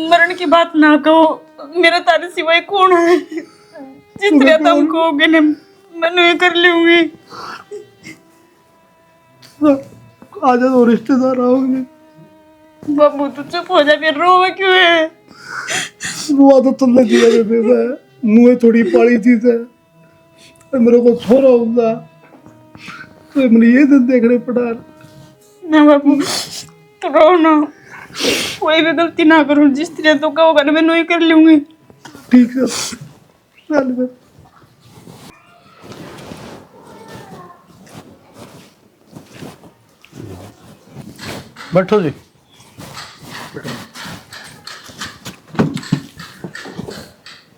मरण की बात ना कहो। मेरा तारे सिवाय कौन है। जितने तुम कहोगे ना मैं नहीं कर लूंगी। आज तो रिश्तेदार आओगे। बाबू तू चुप हो जा, फिर रोवे क्यों है? वो तो तुमने दिया रे बेटा, मुँह थोड़ी पाली चीज है। मेरे को छोरा होगा तो मैंने ये दिन देखने पड़ा। ना बाबू तू रो ना, कोई भी गलती ना करूं, जिस तरह तू कहोगा ना मैं नहीं कर लूंगी। ठीक है चल फिर। बैठो जी।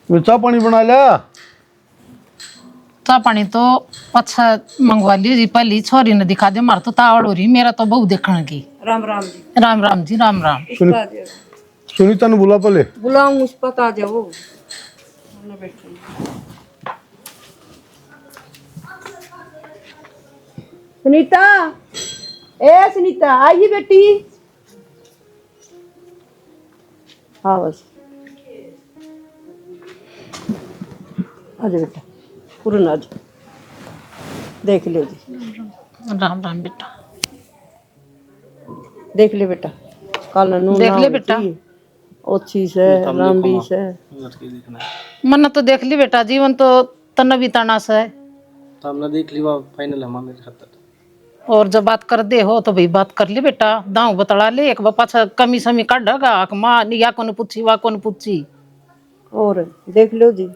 चाह पानी बना लिया? चाह पानी तो अच्छा मंगवा लियो जी, पहली छोरी ने दिखा दे, मार तो तावड़ हो रही, मेरा तो बहु देखने की। राम राम जी। राम राम जी, राम राम। सुनीता ने बुला पहले। बुलाऊं उस पता जाओ। सुनीता, ए सुनीता आइए बेटी। हाँ बस आजा बेटा, पूर्ण आजा, देख लियो जी। राम राम बेटा, देख ले बेटा, काला नून देख ले बेटा। ओछी से लंबी से मन तो देख ली बेटा, जीवन तो तन भी तना से। हमने देख लिया फाइनल हमारे खातर। और जब बात कर दे हो तो भाई बात कर ले बेटा, दाव बतला ले, एक बापा छा कमी समी काढ़ेगा माँ या कौन पूछी वा कौन पूछी। और देख लो जी,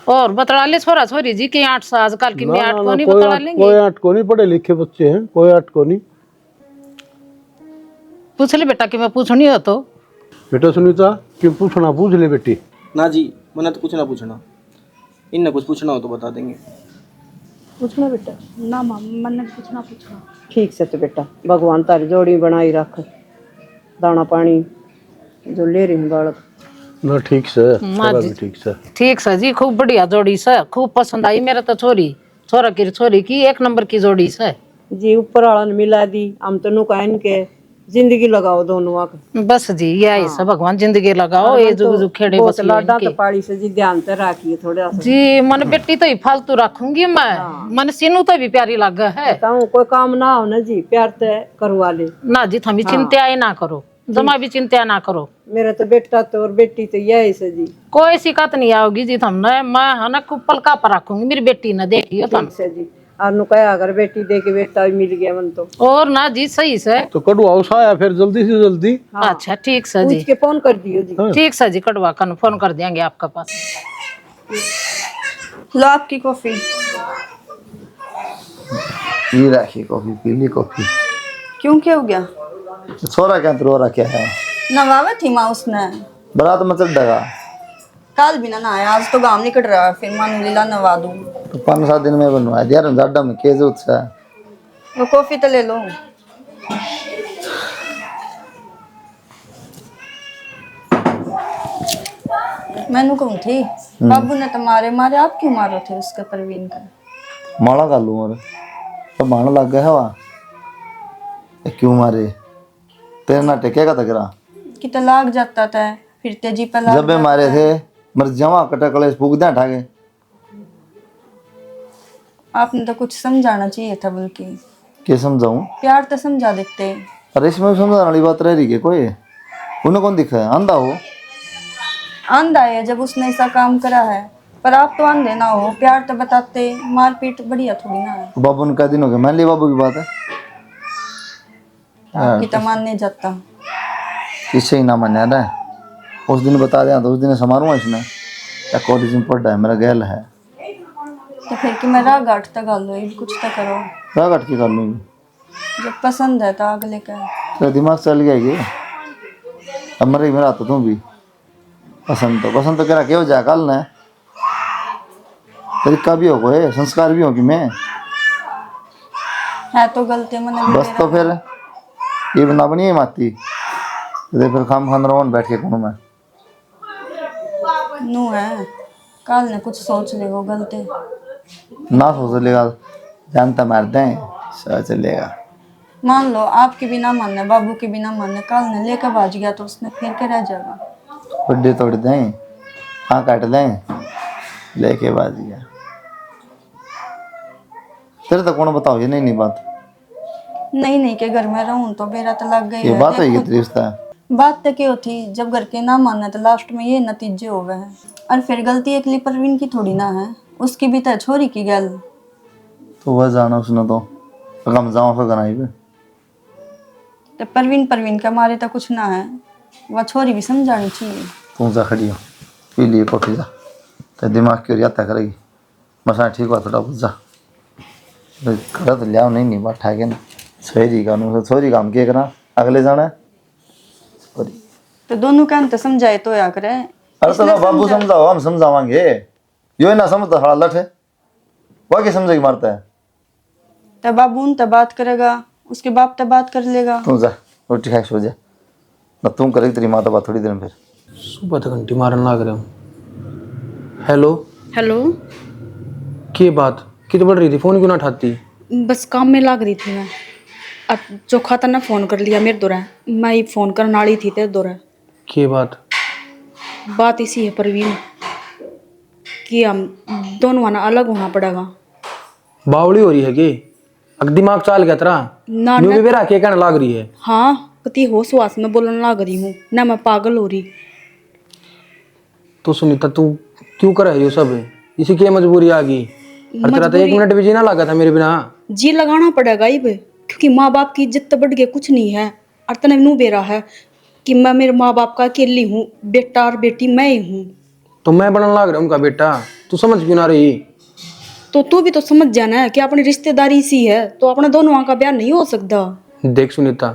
और बतला ले छोरा छोरी जी के 8 साल आजकल की में 8 को नहीं बतला लेंगे। कोई 8 को नहीं, पढ़े लिखे बच्चे हैं, कोई 8 को नहीं। पूछ ले बेटा कि मैं पूछनी हो तो। बेटा सुनीता क्यों पूछना, पूछ ले बेटी। ना जी मैंने तो कुछ ना पूछना, इनने कुछ पूछना हो तो बता देंगे। पूछना बेटा। ना माँ मन पूछना पूछना। ठीक से तो बेटा, भगवान तारी जोड़ी बनाई रख, दाना पानी जो ले रही बालक ना ठीक से माँ सारा जी। भी ठीक से। ठीक से जी, खूब बढ़िया जोड़ी से, खूब पसंद आई मेरा तो छोरी, छोरा की 1 नंबर की जोड़ी से जी। ऊपर वाला ने मिला दी, हम तो नु कहन के जिंदगी लगाओ दोनों आक। बस जी, यही सब भगवान जिंदगी लगाओ, ये जो खेड़े बस लाडा तो पाड़ी से जी ध्यान से राखिए थोड़ा सा जी। मन बेटी तो ही फालतू रखूंगी मैं, मन सीनू तो भी प्यारी लगा है। बताऊं, कोई काम ना हो ना जी, प्यार से करवा ले ना जी थमी चिंता ही ना करो, जमा भी चिंता ना करो। मेरा तो बेटा तो और बेटी तो यही से जी। कोई शिकायत नहीं आओगी जी तुमने, मैं है ना खूब पलका पर रखूंगी, मेरी बेटी ने देखियो तुम। ठीक से जी, और नु कहा अगर बेटी दे के बेटा भी मिल गया मन तो। और ना जी सही से। तो कड़वा उसा आया फिर जल्दी से जल्दी। अच्छा ठीक से जी, पूछ के फोन कर दियो जी। ठीक से जी, कड़वा कर फोन कर देंगे आपके पास। लो आपकी कॉफी। पी रखी कॉफी, पी ली कॉफी। क्यों, क्या हो गया? छोरा क्या रो रहा क्या है? नवावे थी माँ उसने, बरात में चल देगा कल भी ना आया, आज तो गाँव निकट रहा है, फिर मानू लीला नवा दूँ। तो 5-7 दिन में बनवा दिया जाडा में के जरूरत है। वो कॉफी तो ले लो। मैनू कहूँ थी बाबू ने तो मारे मारे, आप क्यों मारो थे उसके परवीन का? माला कर लूँ और तो मारने लग गया है वहाँ। क्यों मारे? तेरे ना टेकेगा तकरा कि तो लाग जाता था, फिर तेजी पे लाग जब भी मारे थे मर जमा कटा कलेश फूक दिया ठाके। आपने तो कुछ समझाना चाहिए था, बल्कि क्या समझाऊं? प्यार तो समझा देते। अरे इसमें समझाने वाली बात रह रही है कोई? उन्हें कौन दिखा है? अंधा हो? अंधा है जब उसने ऐसा काम करा है, पर आप तो अंधे ना हो, प्यार तो बताते, मारपीट बढ़िया थोड़ी ना है। बाबू ने कहा दिन हो गया, मान लिया बाबू की बात है। आपकी तो मानने जाता। किससे ही ना मान्या ना, उस दिन बता दिया तो उस दिन समारूंगा इसने। या कॉलेज में पढ़ रहा है, मेरा गैल है तो फिर कि मैं राग गाठ तक गाल लो, कुछ तो करो। क्या कट के कर लूंगी? जब पसंद है तो अगले का। तेरा दिमाग चल गया कि अब मरे मेरा तो तुम भी पसंद तो करा क्या हो जाए कल ने। तरीका भी हो कोई, संस्कार भी हो कि मैं है तो गलती मैंने भी बस। तो फिर ये बना बनी है माती तो फिर खाम खान रहो बैठ के कौन मैं नू है, कल ने कुछ सोच ले वो गलती। ना सोच लेगा, जानता मार दें सब चलेगा। मान लो आपकी भी ना मानने, बाबू की भी ना मानने, कल ने लेकर भाज गया तो उसने फिर के रह जाएगा। बड्डे तोड़ दें, हाँ काट दें, लेके बाज गया। तेरे तो कौन बताओ ये नहीं बात। नहीं नहीं के घर में रहूं तो मेरा तो लग गई ये है। बात है कि रिश्ता है। बात तो क्यों थी, जब घर के ना माने तो लास्ट में ये नतीजे हो गए हैं। और फिर गलती अकेली परवीन की थोड़ी ना है, उसकी भी तो छोरी की गल। तो वह जाना उसने तो कम जाओ का गनाई पे तो परवीन का मारे तो कुछ ना है, वह छोरी भी समझानी चाहिए। तू जा खड़ी हो पी लिए कॉफी जा, तो दिमाग क्यों यात्रा करेगी। मसा ठीक हुआ थोड़ा बुझा कर तो लिया नहीं बैठा के ना छोरी काम के करा अगले जाना है। तो दोनों का तो समझाए तो या करे। अरे तो बाबू समझाओ, हम समझावांगे। यो ना समझता हड़ा लठ है, वह क्या समझेगी मारता है। तो बाबू उन तो बात करेगा, उसके बाप तो बात कर लेगा। तू जा रोटी खा सो जा ना, तुम करेगी तेरी माता बात थोड़ी देर में। फिर सुबह तक घंटी मारन लाग रहे हो। Hello hello. की बात कितनी बढ़ रही थी, फोन क्यों ना उठाती। बस काम में लाग रही थी मैं। अब चोखा तो ना फोन कर लिया मेरे दोरा, मैं ही फोन करने वाली थी तेरे दोरा। की बात इसी है परवीन कि हम दोनों ना अलग होना पड़ेगा। बावड़ी हो रही है कि अग दिमाग चाल गया तेरा ना न्यू ना भी कहने लाग रही है। हाँ कति होश वास में बोलने लग रही हूँ ना, मैं पागल हो रही। तो सुनीता तू क्यों कर रही हो सब, इसी की मजबूरी आ गई। और तेरा तो 1 मिनट भी जीना लगा था मेरे बिना। जी लगाना पड़ेगा ही बे, क्योंकि माँ बाप की इज्जत तो बढ़ गई कुछ नहीं है। और तने नू बेरा है कि मैं मेरे माँ बाप का अकेली हूँ, बेटा और बेटी मैं ही हूँ। तो मैं बनने लग रहा हूँ उनका बेटा, तू समझ क्यों ना रही। तो तू भी तो समझ जाना है कि अपनी रिश्तेदारी सी है, तो अपने दोनों का ब्याह नहीं हो सकता। देख सुनीता,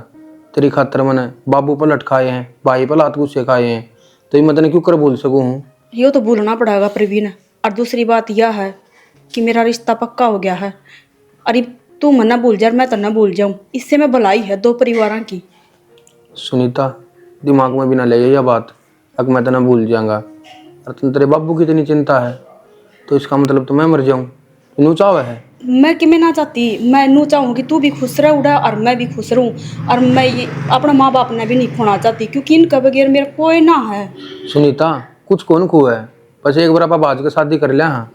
तेरी खातर मैंने बाबू पर लट खाए हैं, भाई पर लात गुस्से खाए हैं, तो ये मैं क्यों कर बोल सकूँ हूँ। ये तो भूलना पड़ेगा प्रवीण। और दूसरी बात यह है कि मेरा रिश्ता पक्का हो गया है। अरे तू मन ना भूल जा, मैं तो ना भूल जाऊँ, इससे मैं भलाई है 2 परिवारों की। सुनीता दिमाग में भी ना ले यह बात, अब मैं तो ना भूल जाऊंगा। और तुम तेरे बाबू की इतनी चिंता है तो इसका मतलब तो मैं मर जाऊं, नू चावे है। मैं कि मैं ना चाहती, मैं नू चाहूँ कि तू भी खुश रह उड़ा और मैं भी खुश रहूँ। और मैं ये अपने माँ बाप ने भी नहीं खोना चाहती, क्योंकि इनका बगैर मेरा कोई ना है। सुनीता कुछ कौन खो है, बस एक बार आप बाज के शादी कर लिया हाँ,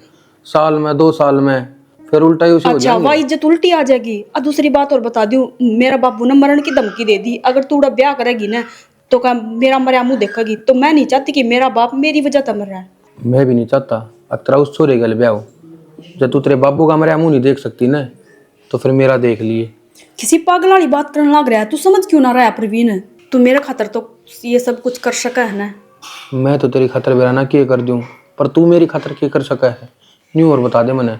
साल में 2 साल में फिर उल्टा ही उसे हो अच्छा जाएंगे। वह इज्जत उल्टी आ जाएगी। और दूसरी बात और बता दूं, मेरा बाबू ने मरण की धमकी दे दी, अगर तू उड़ा ब्याह करेगी ना तो क्या मेरा मरिया मुंह देखेगी। तो मैं नहीं चाहती कि मेरा बाप मेरी वजह से मर रहा है। मैं भी नहीं चाहता अब तेरा उस छोरे गल ब्याह हो। जब तू तेरे बाबू का मरिया मुंह नहीं देख सकती ना, तो फिर मेरा देख लिए। किसी पागल वाली बात करने लग रहा है, तू समझ क्यों ना रहा है प्रवीण। तू मेरे खातर तो ये सब कुछ कर सका है ना। मैं तो तेरी खातर बेरा ना किए कर दूं, पर तू मेरी खातर किए कर सका है न्यू। और बता दे मैंने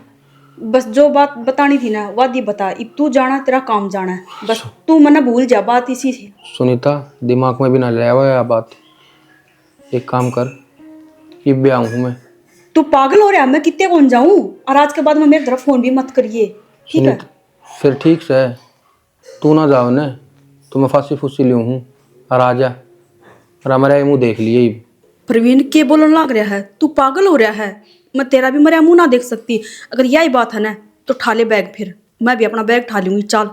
बस जो बात बतानी थी ना वादी बता, अब तू जाना तेरा काम जाना है, बस तू मना भूल जा, बात इसी थी। सुनीता दिमाग में भी ना ले आवा बात, एक काम कर कि ब्याह हूँ मैं। तू पागल हो रहा है, मैं कितने कौन जाऊं। और आज के बाद में मेरी तरफ फोन भी मत करिए, ठीक है। फिर ठीक से तू ना जाओ ना तो मैं फांसी फूसी लियो हूँ और आ जा, और हमारा मुँह देख लिए। प्रवीण के बोलने लग रहा है, तू पागल हो रहा है। मैं तेरा भी मरिया मुंह ना देख सकती। अगर यही बात है ना तो ठा ले बैग, फिर मैं भी अपना बैग ठा लूंगी। चल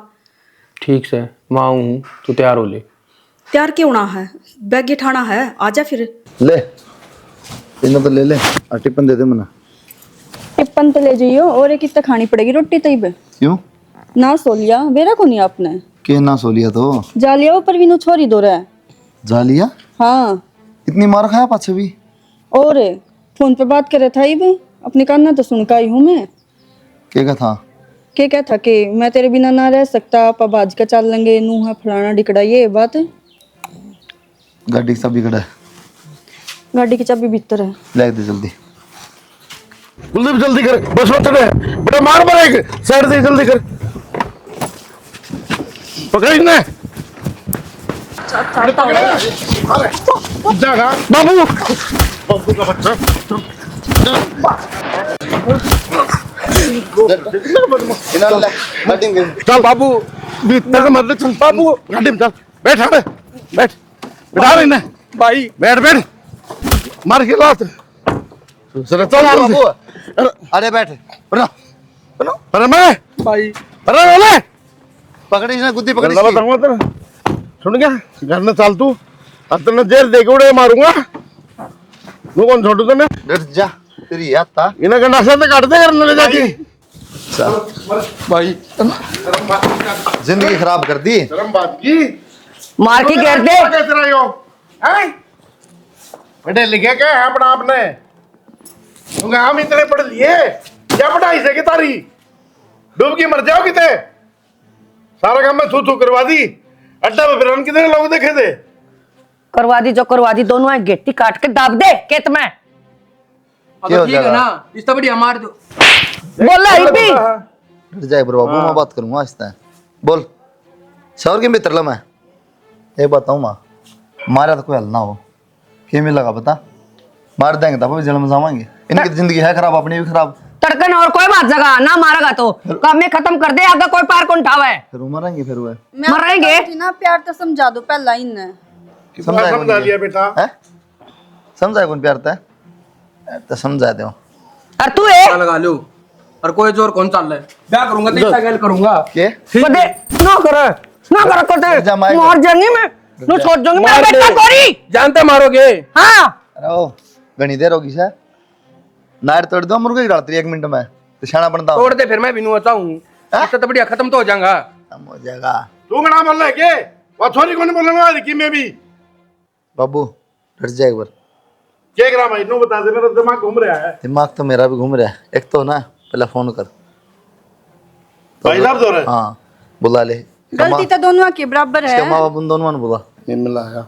ठीक से मैं आऊँ, तू तैयार हो ले। तैयार क्यों होना है, बैग ये ठाना है, आजा फिर। ले इन्हें तो ले ले और टिप्पन दे दे मना। टिप्पन तो ले जाइयो, और एक कितना खानी पड़ेगी रोटी तई पे। क्यों ना सो लिया बेरा को नहीं आपने के ना सो लिया तो जा लिया, वो परवीन छोरी दो रहा है। जा लिया। हाँ इतनी मार खाया पाछे भी। और फोन पे बात करे था ही भी, अपने कान ना तो सुन का आई हूँ मैं। क्या था क्या था कि मैं तेरे बिना ना रह सकता, आप बाज का चल लेंगे, नू है फलाना डिकड़ा, ये बात है। गाड़ी सब बिगड़ा है, गाड़ी की चाबी भीतर है, ले दे जल्दी। कुलदीप जल्दी कर, बस मत चढ़े बेटा, मार मारेगा साइड से, जल्दी कर पकड़ इन्हें। जागा बाबू, बाबू का बच्चा चल बाबू, भीतर से मत चल बाबू, गाड़ी में चल, बैठ बैठ बैठ, बैठा रही ना भाई, बैठ बैठ, मार के लात चल बाबू। अरे बैठ अरे मैं भाई, अरे बोले पकड़ी ना गुद्दी पकड़ी। बताऊंगा तेरा, सुन गया घर में चल तू, अब तेने जेल दे के उड़े मारूंगा। तू कौन छोटू तेने डर जा, तेरी याद था इन्हें गंडा से काट दे करने ले जाके। भाई जिंदगी खराब कर दी। शर्म बात की मार की घेर दे। कैसे रहे हो हैं? पढ़े लिखे क्या है अपना आपने? तुम हम इतने पढ़ लिए क्या पढ़ाई से की तारी डूब के मर जाओ किते। सारा काम में थू करवा दी। अड्डा पे फिर कितने लोग देखे थे? करवा दी जो करवा दी, दोनों एक गेटी काट के दाब दे खेत में। क्या हो ठीक है जाएगा? ना, इतना बढ़िया मार दो। बोला ही भी डर जाए बाबू, मैं बात करूंगा आहिस्ता है। बोल शौर के मित्र ला मैं ये बताऊं माँ, मारा तो कोई हल ना हो कि मिलेगा पता, मार देंगे तब भी जेल में जावांगे। इनकी तो जिंदगी है खराब, अपनी भी खराब। तड़कन और कोई बात जगह ना मारेगा तो काम में खत्म कर दे, आगे कोई पार कौन उठावे। फिर वो मरेंगे, फिर वो मरेंगे। ना प्यार तो समझा दो पहला इन्हें। कितना समझा लिया बेटा? है समझाए कौन प्यार था तो समझा दो। और तू है लगा लो और कोई जोर कौन चल रहा है? क्या करूंगा तो इतना गैल करूंगा। के कदे ना कर कदे जा मार मार जाएंगे मैं नो छोड़ जाऊंगी मैं बेटा कोरी। जानते मारोगे? हां अरे ओ घनी देर होगी सर, नायर तोड़ दो मुर्गे डालती 1 मिनट में तो शाना बनता तोड़ दे फिर मैं भी नहीं होता हूँ। इससे तो बढ़िया खत्म तो हो जाएगा। हो जाएगा। तू गणा बोल रहा है के वो छोरी को नहीं बोलूंगा कि मैं भी बाबू डर जाए एक बार। क्या करा भाई नो बता दे, मेरा दिमाग घूम रहा है। दिमाग तो मेरा भी घूम रहा है। एक तो ना पहले फोन कर भाई साहब दो रहे हाँ बुला ले। गलती तो दोनों की बराबर है। इसके माँ बाप उन दोनों ने बोला। नहीं मिला है।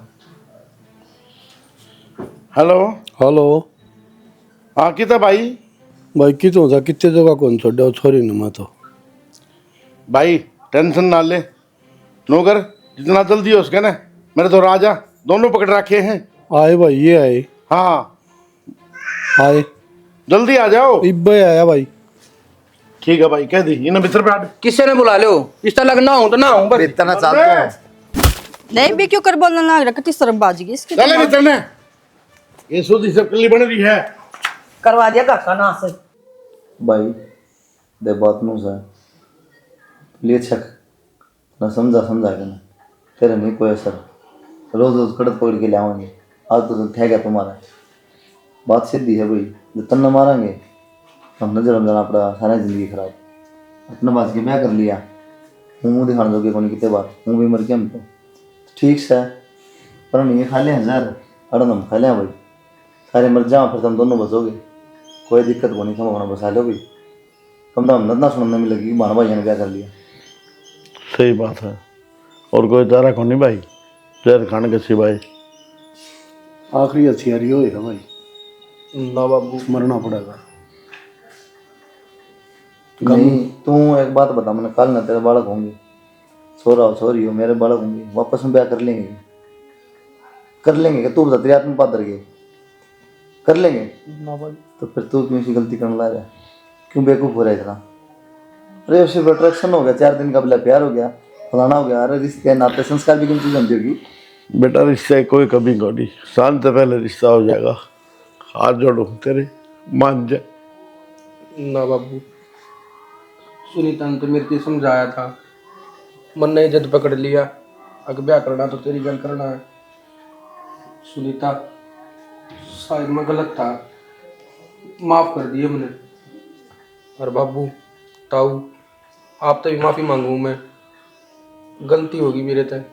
हेलो हेलो हाँ कितना भाई? भाई कितों था कितने जगह कौन छोड़ा छोरी न मैं तो भाई टेंशन ना ले, नौकर जितना जल्दी हो सके ना मेरे तो राजा दोनों पकड़ रखे हैं। आए भाई, ये आए हाँ आए जल्दी आ जाओ। इब्बे आया भाई। ठीक है भाई कह दी इन्हें बिस्तर पे आट। किससे ने बुला लो? इस तरह लगना हूँ तो ना हूँ बस। इतना चाहते हो नहीं भी क्यों कर बोलना लग रहा कितनी शर्म बाजी इसकी। चले बिस्तर में ये सूदी सब कली बन रही है। करवा दिया काका ना से भाई दे बात नु सा लिए छक ना समझा के ना तेरा नहीं कोई असर, रोज रोज कड़त पकड़ के लाएंगे। आज तो ठेगा तुम्हारा, बात सीधी है भाई। जब तन्ना मारेंगे हम नजर में जाना पड़ा, सारा जिंदगी खराब। अपना बात के मैं कर लिया हूँ मुँह दिखाने जोगे कौन कितने बार हूँ भी मर गया हम तो ठीक से पर नहीं खा लिया 1000 अड़न हम खा लिया भाई, सारे मर जाओ फिर तुम दोनों बचोगे। कोई दिक्कत को नहीं, हम बसा लो भाई। कम तो हम ना सुनने में लगी माना भाई ने क्या कर लिया। सही बात है और कोई चारा को नहीं भाई, जहर खाने के सिवाय। आखिरी हथियारी हो भाई, ना बाबू मरना पड़ेगा। नहीं तू एक बात बता, मैंने कल ना तेरे बालक होंगे, छोरा हो छोरी हो मेरे बालक होंगे, वापस में ब्याह कर लेंगे क्या? तू बता तेरी आत्मा पादर के कर लेंगे तो फिर तू क्यों सी गलती करने ला रहा है? क्यों बेवकूफ हो रहा है इतना? अरे उससे अट्रैक्शन हो गया, 4 दिन का बिला प्यार हो गया, फलाना हो गया। अरे रिश्ते नाते संस्कार भी कम चीज समझ होगी बेटा रिश्ते कोई कमी नहीं, शाम से पहले रिश्ता हो जाएगा। हाथ जोड़ो तेरे मान जा। ना बाबू सुनीता ने तो मेरे को समझाया था, मन ने जद पकड़ लिया अगर ब्याह करना तो तेरी गल करना है। सुनीता शायद मैं गलत था, माफ कर दिए मैंने। और बाबू ताऊ आप तो भी माफी मांगू मैं, गलती होगी मेरे तय।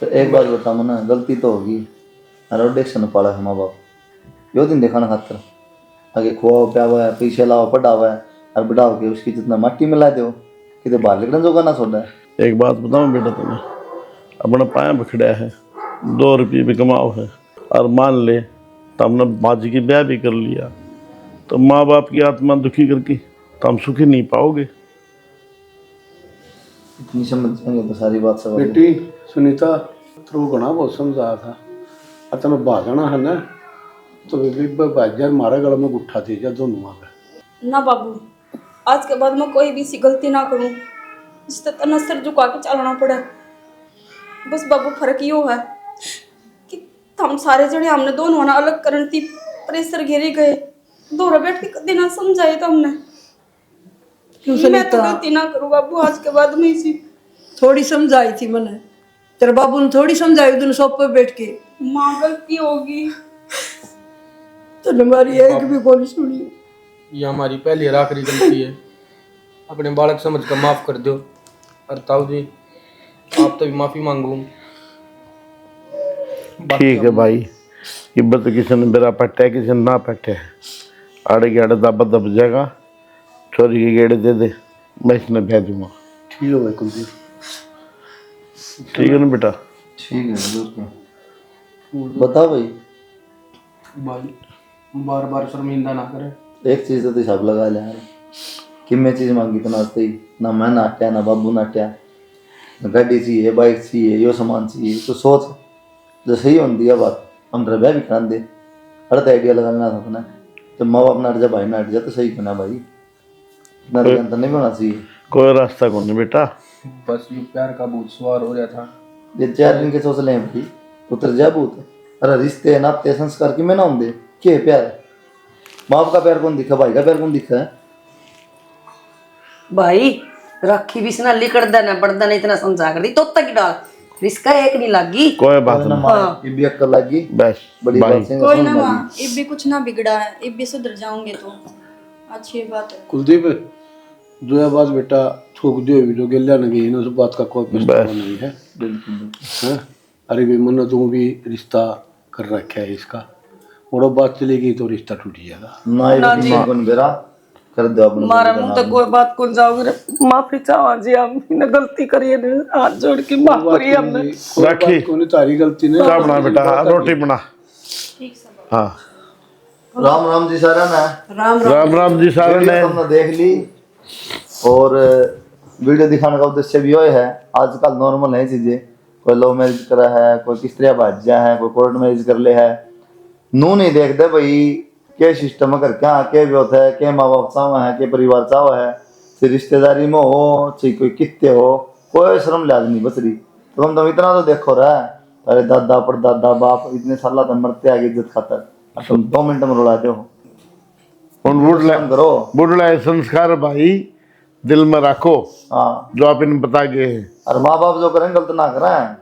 फिर एक बात बता मना, गलती तो होगी और डेक्शन पाला है माँ बाप यो दिन देखा ना खातर आगे खुआओ प्यावा है, पीछे लाओ पढ़ावा है और बढ़ाओ के उसकी जितना मिट्टी मिला दो कि बाहर निकलने जोगा ना छोड़ा है। एक बात बताऊं बेटा तुम्हें, अपना पाया पकड़ा है, 2 रुपये भी कमाओ है और मान ले तो हमने बाजी की ब्याह भी कर लिया तो माँ बाप की आत्मा दुखी करके तो हम सुखी नहीं पाओगे। इतनी समझ जाएंगे तो सारी बात सब बेटी सुनीता तू घना बहुत समझाया था, और तुम्हें भागना है ना तो बाजार मारा गला में गुट्ठा दे जा दोनों आ गए। ना बाबू आज के बाद मैं कोई भी सी गलती ना करूं, इस तरह सर झुका के चलना पड़े। बस बाबू फर्क यो है कि हम सारे जने हमने दोनों ना अलग करन थी प्रेशर घेरी गए, दोरा बैठ के कभी ना समझाए तो हमने मैं तो गलती ना करूं बाबू आज के बाद में इसी। थोड़ी समझाई थी मैंने, तेरे बाबू ने थोड़ी समझाई उधर सोफे पे बैठ के। माँ गलती होगी तो हमारी एक भी बोली सुनी। ये हमारी पहली और आखिरी गलती है, अपने बालक समझ कर माफ कर दो। और ताऊ जी आप तो भी माफी मांगू। ठीक है भाई, इब्बत किसी ने मेरा पट्टा है, किसी ने ना पट्टे आड़े गेड़े दब दब जाएगा, छोरी के गेड़े दे दे, मैं इसने भेज दूंगा। ठीक है भाई कुलदीप। ठीक है ना बेटा? ठीक है बिल्कुल। बताओ भाई, भाई बार बार शर्मिंदा ना करे। एक चीज तो हिसाब लगा ले यार, कि मैं चीज मांगी तो नाचते ही ना, मैं नाट्या ना बाबू नाट्या, गाड़ी चाहिए, बाइक चाहिए, यो सामान चाहिए, तो सोच जो सही होती है बात, हम तेरा ब्याह भी करा दे। हर आइडिया लगा लेना था अपना, जब माँ बाप नाट जा, भाई नाट जा, तो सही करना भाई, इतना तो नहीं होना चाहिए। कोई रास्ता कौन नहीं बेटा, बस ये प्यार का भूत सवार हो रहा था। ये 4 दिन के सोच ले भाई, उतर जा भूत। अरे रिश्ते नाते संस्कार की में ना होंगे, क्या है प्यार? बाप का प्यार कौन दिखा, भाई का प्यार कौन दिखा है? भाई राखी भी इसना लिकड़ देना पड़ता नहीं, इतना समझा कर दी तो तक डाल, रिश्का एक नहीं लागी। कोई बात ना नहीं, मारे, ये भी अक्कल लगी, बस बड़ी भाई बात है। कोई ना माँ, इब भी कुछ ना बिगड़ा है, इब भी सुधर जाओगे तो अच्छी बात है। कुलदीप जो है बात बेटा थूक दियो भी जो गेल्या न गई ना, उस बात का कोई पछतावा नहीं है। हैं? अरे भी मन तू भी रिश्ता कर रखा है इसका, और बात चलेगी तो रिश्ता टूट जाएगा। ना ये दिमाग कौन बेरा कर दो अपना, मारा मुंह तो कोई बात कौन जाओगे रे, माफी चाहो जी, हमने गलती करी है ने, हाथ जोड़ के माफ करिए हमने। राखी कोई तारी गलती नहीं। चाय बना बेटा, रोटी बना। हाँ राम राम जी सारा ना, राम राम जी सारे ने। हमने देख ली, और वीडियो दिखाने का उद्देश्य भी वही है। आजकल नॉर्मल है चीजें, कोई लव मैरिज करा है, कोई किस तरह भाज्या है, कोई कोर्ट मैरिज कर ले है, नू नहीं देखते भाई क्या सिस्टम कर, क्या क्या भी होता है, क्या माँ बाप चावा है, क्या परिवार चावा है, चाहे रिश्तेदारी में हो, चाहे कोई कित्ते हो, कोई शर्म लिहाज नहीं बस रही। तो हम इतना तो देखो रहा है, अरे दादा परदादा बाप इतने साल तक मरते आगे इज्जत खातर, तुम 2 मिनट में रुलाते हो। करो बुढ़ला संस्कार भाई दिल में रखो, हाँ जो आप इन्हें बता गए हैं। और माँ बाप जो करें गलत ना करें,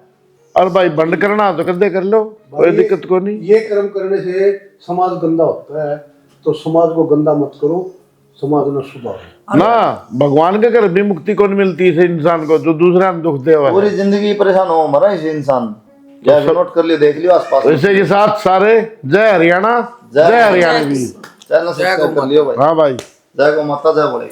और भाई बंद करना तो कर कर लो, कोई दिक्कत को नहीं। ये कर्म करने से समाज गंदा होता है, तो समाज को गंदा मत करो, समाज में सुधारो ना। भगवान के घर भी मुक्ति कौन मिलती है इंसान को जो दूसरा दुख दे हुआ है। पूरी जिंदगी परेशान हो मरा इस इंसान। जय नोट कर लियो, देख लियो आसपास। इसी के साथ सारे जय हरियाणा, जय हरियाणवी। चैनल सब्सक्राइब कर लियो भाई। हाँ भाई, जय गौ माता, जय बोले।